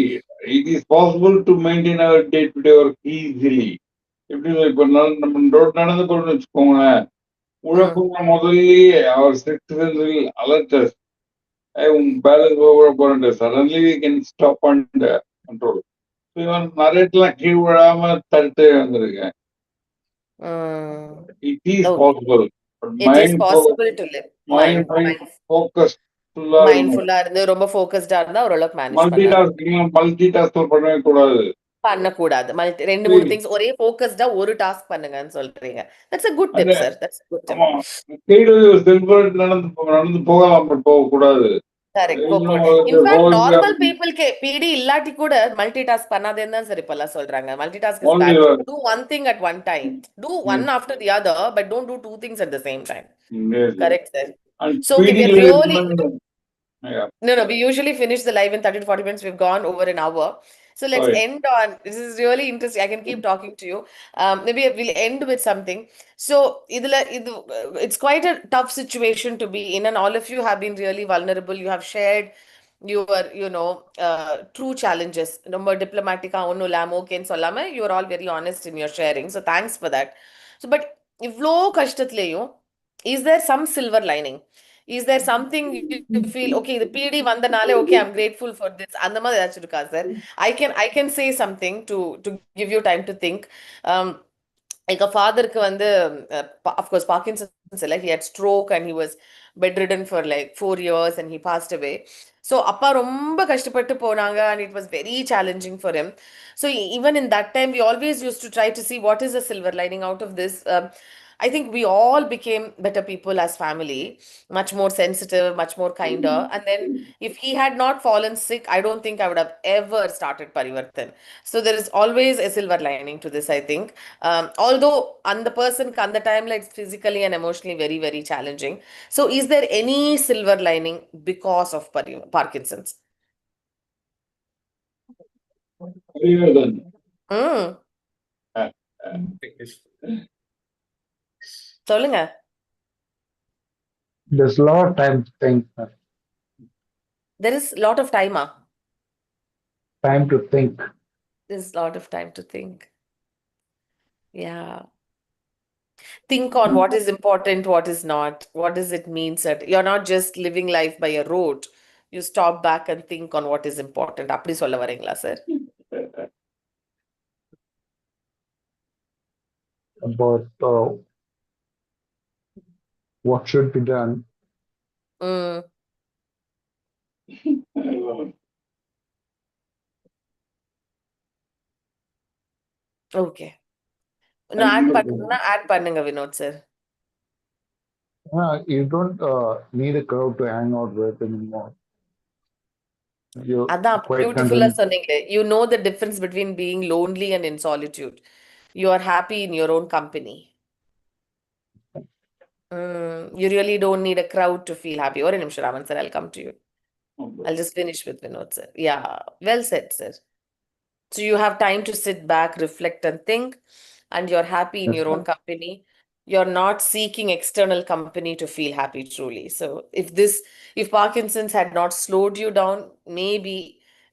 it is possible to maintain our day-to-day work easily. எப்படி இப்ப நம்ம ரோட் நடந்து போறோம்னு வச்சுக்கோங்களேன், உழப்புங்க முதல்லயே our citizens will alert us. உங்க பேலன்ஸ் போறேன் suddenly we can stop and control. இவன் நரேட்லாம் கீழ் விழாம தடுத்து வந்திருக்கேன். It is possible. It is possible to live. மைண்ட்ஃபுல்லா இருந்து ரொம்ப ஃபோக்கஸ்டா இருந்தா ஓரளவுக்கு மேனேஜ் பண்ணலாம். மல்டிடாஸ்க் பண்ணவே கூடாது. பண்ணக்கூடாது. ரெண்டு மூணு திங்ஸ் ஒரே ஃபோக்கஸ்டா ஒரு டாஸ்க் பண்ணுங்கன்னு சொல்றீங்க. That's a good tip, sir. That's a good tip. நடந்து போகலாம், பட் போக கூடாது. கரெக்ட். இன்ஃபேக்ட் நார்மல் பீப்புள்கே பிடி இல்லாட்டி கூட மல்டி டாஸ்க் பண்ணாதேன்னு தான் சார் இப்பெல்லாம் சொல்றாங்க. Multi task is bad. Do one thing at one time. Do one after the other, but don't do two things at the same time. Correct, sir. So we really no, we usually finish the live in 30 to 40 minutes. We've gone over an hour. So let's end on, this is really interesting. I can keep talking to you. Maybe we'll end with something. So it's quite a tough situation to be in, and all of you have been really vulnerable. You have shared your true challenges. Number diplomatica onnu lamo ken sollama, you are all very honest in your sharing. So thanks for that. So but ivlo kashtathleyo, is there some silver lining? Is there something you feel, okay, the PD vandanale, okay, I'm grateful for this? அந்த மாதிரி ஏதாச்சும் இருக்கா sir? I can say something to give you time to think. Like a father-க்கு வந்து of course Parkinsons, like he had stroke and he was bedridden for like 4 years and he passed away. So அப்பா ரொம்ப கஷ்டப்பட்டு போனாங்க and it was very challenging for him. So even in that time we always used to try to see what is the silver lining out of this. I think we all became better people as family, much more sensitive, much more kinder. And then if he had not fallen sick, I don't think I would have ever started Parivarthan. So there is always a silver lining to this, I think. Although on the person on the time, like physically and emotionally very, very challenging. So is there any silver lining because of Parkinson's? Parivarthan. Mm. சொல்லுங்க. There's a lot of time to think. There is a lot of time. Time to think. There's a lot of time to think. Yeah. Think on what is important, what is not. What does it mean that you're not just living life by a road. You stop back and think on what is important. அப்படி சொல்ல வரீங்களா sir? About what should be done. Mm. Okay. இன்னும் add பண்ணுங்க Vinod sir. You don't need a crowd to hang out with anymore. You're அதான் quite பியூட்டிஃபுல்லா content. சொன்னீங்க. You know the difference between being lonely and in solitude. You are happy in your own company. You really don't need a crowd to feel happy. ஒரு நிமிஷம் Raman sir, I'll come to you. I'll just finish with Vinod sir. Yeah, well said, sir. So you have time to sit back, reflect, and think, and you're happy in Yes, your own sir. company. You're not seeking external company to feel happy truly. So if Parkinson's had not slowed you down, maybe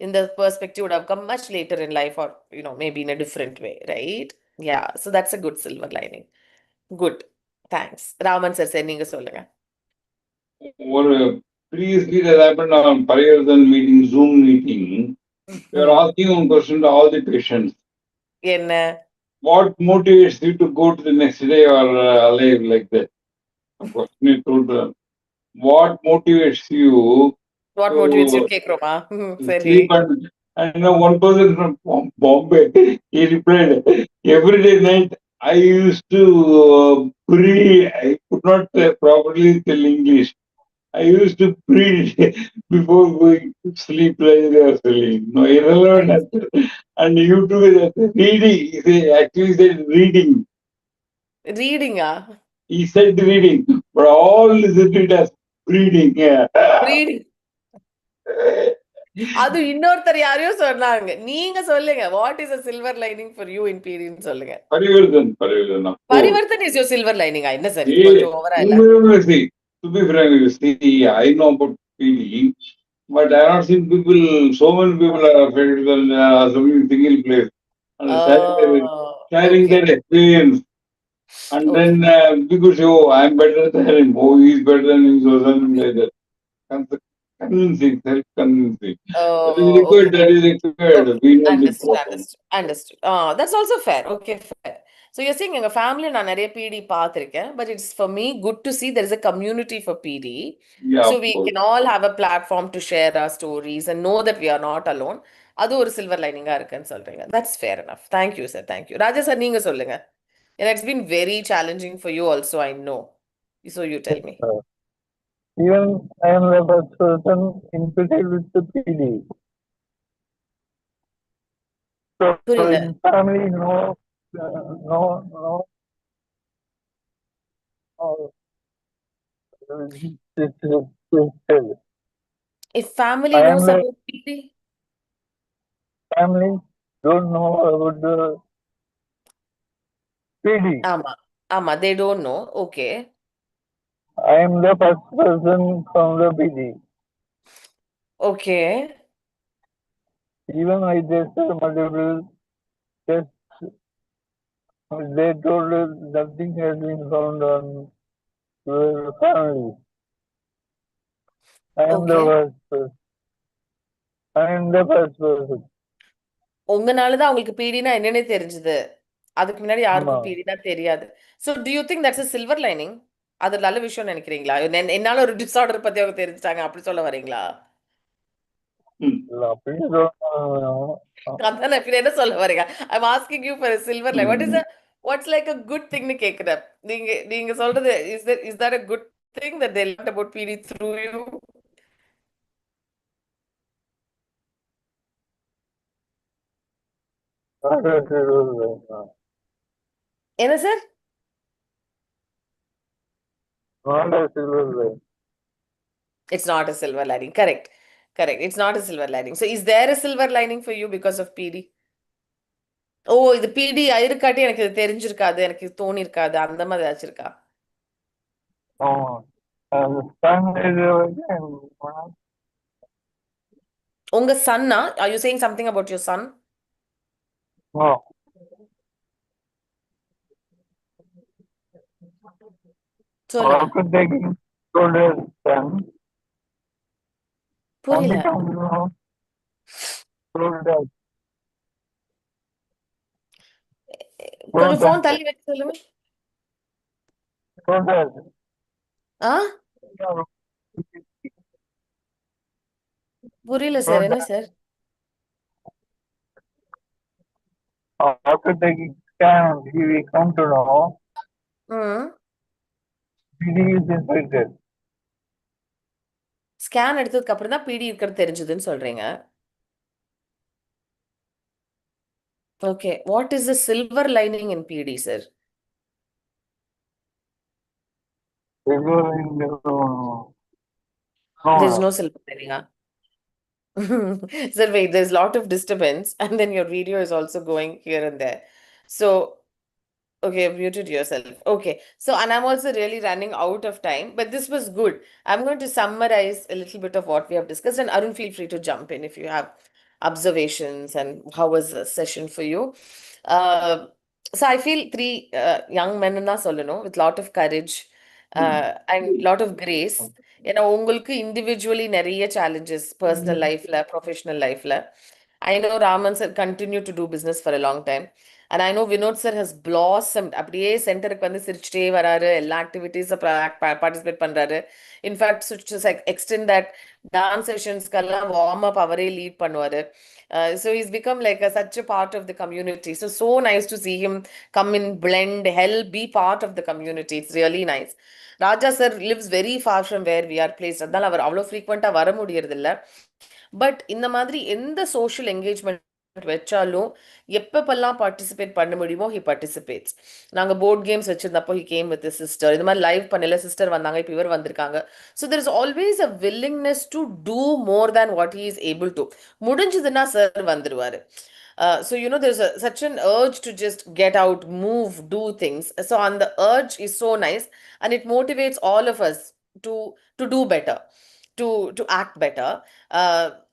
in the perspective would have come much later in life, or maybe in a different way, right? Yeah. So that's a good silver lining. Good. Thanks. Raman sir, நீங்க சொல்லுங்க. ஒரு previously that happened on Parivarthan meeting, Zoom meeting. We are asking one question to all the patients. என்ன? What motivates you to go to the next day or alive like that? A question is told to them. What motivates you What to motivates you கேக்குறோமா? சரி. sleep and you know one person from Bombay, he replied, every day night I used to breathe. I could not properly tell English. I used to breathe before going to sleep like they are saying. No, irrelevant answer. And YouTube is reading. He actually said reading. Reading-ஆ? He said reading, but all listen to it as breathing. Yeah. Reading. அது இன்னொருத்தர் யாரையோ சொன்னாங்க. நீங்க சொல்லுங்க. What is a silver lining for you in PD ன்னு சொல்லுங்க. Parivarthan, of course. Parivarthan is your silver lining. என்ன sir இது Yeah, கொஞ்சம் ஓவரா இல்ல? see, to be frank, you see, I know about PD, but I have not seen people, so many people are affected than assembling in single place. And sharing Okay. their experience. And then people say, oh, I'm better than him. Oh, he's better than him. So something like that. Convincing, self-convincing. That is required. Okay. That is required. Okay. We know the Understood. problem. Understood. That's also fair. Okay, fair. So you're saying எங்க ஃபேமிலில நான் நிறைய PD பார்த்திருக்கேன், but it's for me good to see there is a community for PD. Yeah, So of we course. can all have a platform to share our stories and know that we are not alone. அது ஒரு silver லைனிங்கா இருக்குன்னு சொல்றீங்க. That's fair enough. Thank you, sir. Thank you. Raja sir நீங்க சொல்லுங்க. And it's been very challenging for you also, I know. So you tell me. Even I am the first person infected with the PD. So புரியல. in family, no, If family I am knows the about PD, family don't know about the PD. ஆமா, they don't know. Okay. I am the first person from the PD. Okay. Even I tested multiple tests. They told us nothing has been found on your family. I am the Okay. first person. I am the first person. உங்கனாலதான் அவங்களுக்கு பீடினா என்னன்னே தெரிஞ்சது. அதுக்கு முன்னாடி யாருக்கும் ஆமா. பீடினா தெரியாது. So do you think that's a silver lining? அது நல்ல விஷயம் நினைக்கிறீங்களா? என்னால ஒரு டிஸார்டர் பத்தி அவங்க தெரிஞ்சுட்டாங்க அப்படி சொல்ல வரீங்களா? இல்ல, அப்படி சொல்லணும். அதான் நான் இப்ப என்ன சொல்ல வரீங்க? I'm asking you for a silver lining. What is a what's like a good thing னு கேக்குறேன். நீங்க சொல்றது is that a good thing that they learned about PD through you? என்ன sir? It's not a silver lining. Correct. Correct. It's not a silver lining. So is there a silver lining for you because of PD? ஓ, இது பிடி இருக்காட்டி எனக்கு இது தெரிஞ்சிருக்காது, எனக்கு இது தோணி இருக்காது, அந்த மாதிரி ஏதாச்சும் இருக்கா? உங்க chana? Are you saying something about your son? சொல்லுங்க. புரியல. கொஞ்சம் போன் தள்ளி வச்சு சொல்லுங்க. ஆ, புரியல சார். என்ன sir? After taking scan, we come to know ம். PD is infected. ஸ்கேன் எடுத்ததுக்கு அப்புறம் தான் பிடி இருக்கிறது தெரிஞ்சதுன்னு சொல்றீங்க. Okay, what is the silver lining in PD sir? There's no silver lining. Sir, wait, there's a lot of disturbance, and then your video is also going here and there. So, okay, you've muted yourself. Okay, so, and I'm also really running out of time, but this was good. I'm going to summarize a little bit of what we have discussed, and Arun, feel free to jump in if you have observations and how was the session for you. Uh, so, I feel three young men na solano with lot of courage and lot of grace. ஏன்னா உங்களுக்கு individually நிறைய challenges personal லைஃப்ல professional லைஃப்ல. I know Raman sir continue to do business for a long time. And I know Vinod sir has blossomed. அப்படியே சென்டருக்கு வந்து சிரிச்சிட்டே வராரு, எல்லா ஆக்டிவிட்டீஸ் பார்ட்டிசிபேட் பண்றாரு. இன்ஃபேக்ட் எக்ஸ்டெண்ட் தட் டான்ஸ் செஷன்ஸ்க்கெல்லாம் வார்ம் அப் அவரே லீட் பண்ணுவாரு. So he's become like such a part of the community. So nice to see him come in, blend, help, be part of the community. It's really nice. Raja sir lives very far from where we are placed. அதனால அவர் அவ்வளோ ஃப்ரீக்வெண்ட்டாக வர முடியறது இல்லை. But இந்த மாதிரி எந்த social engagement வச்சாலும் எப்பப்பெல்லாம் பார்ட்டிசிபேட் பண்ண முடியுமோ ஹி பார்ட்டிசிபேட்ஸ். நாங்கள் போர்ட் கேம்ஸ் வச்சிருந்தப்போ ஹி கேம் வித் சிஸ்டர். இது மாதிரி லைவ் பண்ணல, சிஸ்டர் வந்தாங்க, இப்போ இவர் வந்திருக்காங்க. So there is always a willingness to do more than what he is able to. முடிஞ்சதுன்னா சார் வந்துடுவார். So there's such an urge to just get out, move, do things. So and the urge is so nice, and it motivates all of us to do better, to act better.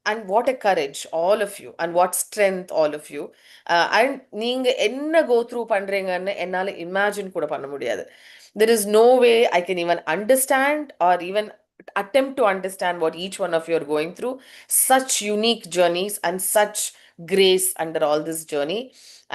And what a courage, all of you, and what strength, all of you. And நீங்க என்ன go through பண்றீங்கன்னு என்னால imagine கூட பண்ண முடியாது. There is no way I can even understand or even attempt to understand what each one of you are going through. Such unique journeys and such grace under all this journey.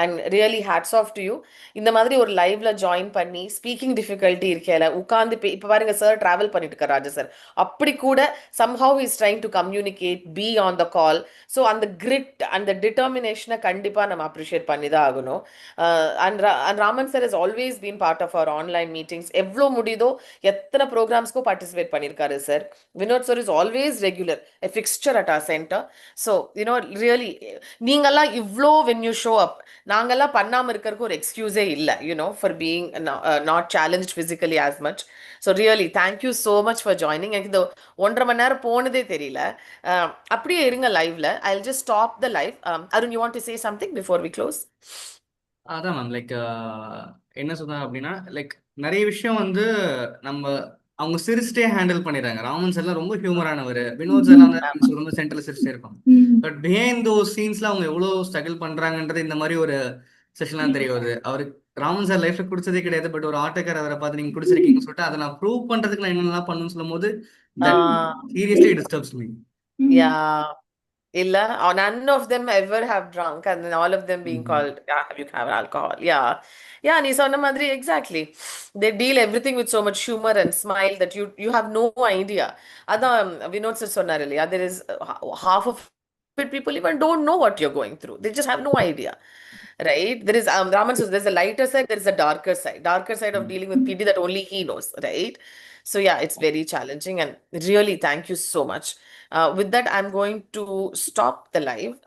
And really hats off to you. இந்த மாதிரி ஒரு லைவ்ல join பண்ணி speaking difficulty இருக்கல உட்காந்து இப்போ பாருங்க sir travel பண்ணிட்டு இருக்காரு ராஜா சார். அப்படி கூட somehow he's trying to communicate, be on the call. So அந்த கிரிட் அந்த டிட்டர்மினேஷனை கண்டிப்பாக நம்ம அப்ரிஷியேட் பண்ணி தான் ஆகணும். And Raman sir has always been part of our online meetings. எவ்வளோ முடியுதோ எத்தனை ப்ரோக்ராம்ஸ்க்கும் பார்ட்டிசிபேட் பண்ணியிருக்காரு sir. Vinod sir is always regular, a fixture at our center. So really நீங்கெல்லாம் இவ்வளோ when you show up, நாங்கெல்லாம் பண்ணாம இருக்கிறதுக்கு ஒரு எக்ஸ்கியூஸே இல்லை, for being not challenge physically as much. So really thank you so much for joining. எனக்கு இந்த 1.5 மணி நேரம் போனதே தெரியல. அப்படியே இருங்க லைவ்ல. I will just stop the live. Arun, you want to say something before we close? அதான் மேம், லைக் என்ன சொன்னாங்க அப்படின்னா, லைக் நிறைய விஷயம் வந்து நம்ம அவங்க சிரிச்சிட்டே ஹேண்டில் பண்ணிடுறாங்க. ராமன் சார் எல்லாம் ரொம்ப ஹியூமரானவர், வினோத் சார் எல்லாம் ரொம்ப சென்டர்ல சிரிச்சிட்டே இருப்பாங்க. பட் பிஹைண்ட் தோஸ் சீன்ஸ்ல அவங்க எவ்வளவு ஸ்ட்ரகிள் பண்றாங்கன்றது இந்த மாதிரி ஒரு செஷன்லாம் தெரிய வருது. அவரு ராமன் சார் லைஃப்ல குடிச்சதே கிடையாது, பட் ஒரு ஆட்டோக்கார அவரை பார்த்து நீங்க குடிச்சிருக்கீங்கன்னு சொல்லிட்டு அதை நான் ப்ரூவ் பண்றதுக்கு நான் என்னெல்லாம் பண்ணணும்னு சொல்லும் போது seriously disturbs me. Yeah illa, none of them ever have drunk, and then all of them being called, have you have alcohol? Yeah, நீ சொன்ன மாதிரி exactly. They deal everything with so much humor and smile that you have no idea. அதான் Vinod sir சொன்னார் இல்லையா, there is half of it people even don't know what you're going through. They just have no idea. right? There is Raman says there's a lighter side, there is a darker side. Darker side of dealing with PD that only he knows, right? So yeah, it's very challenging, and really thank you so much. With that, I'm going to stop the live.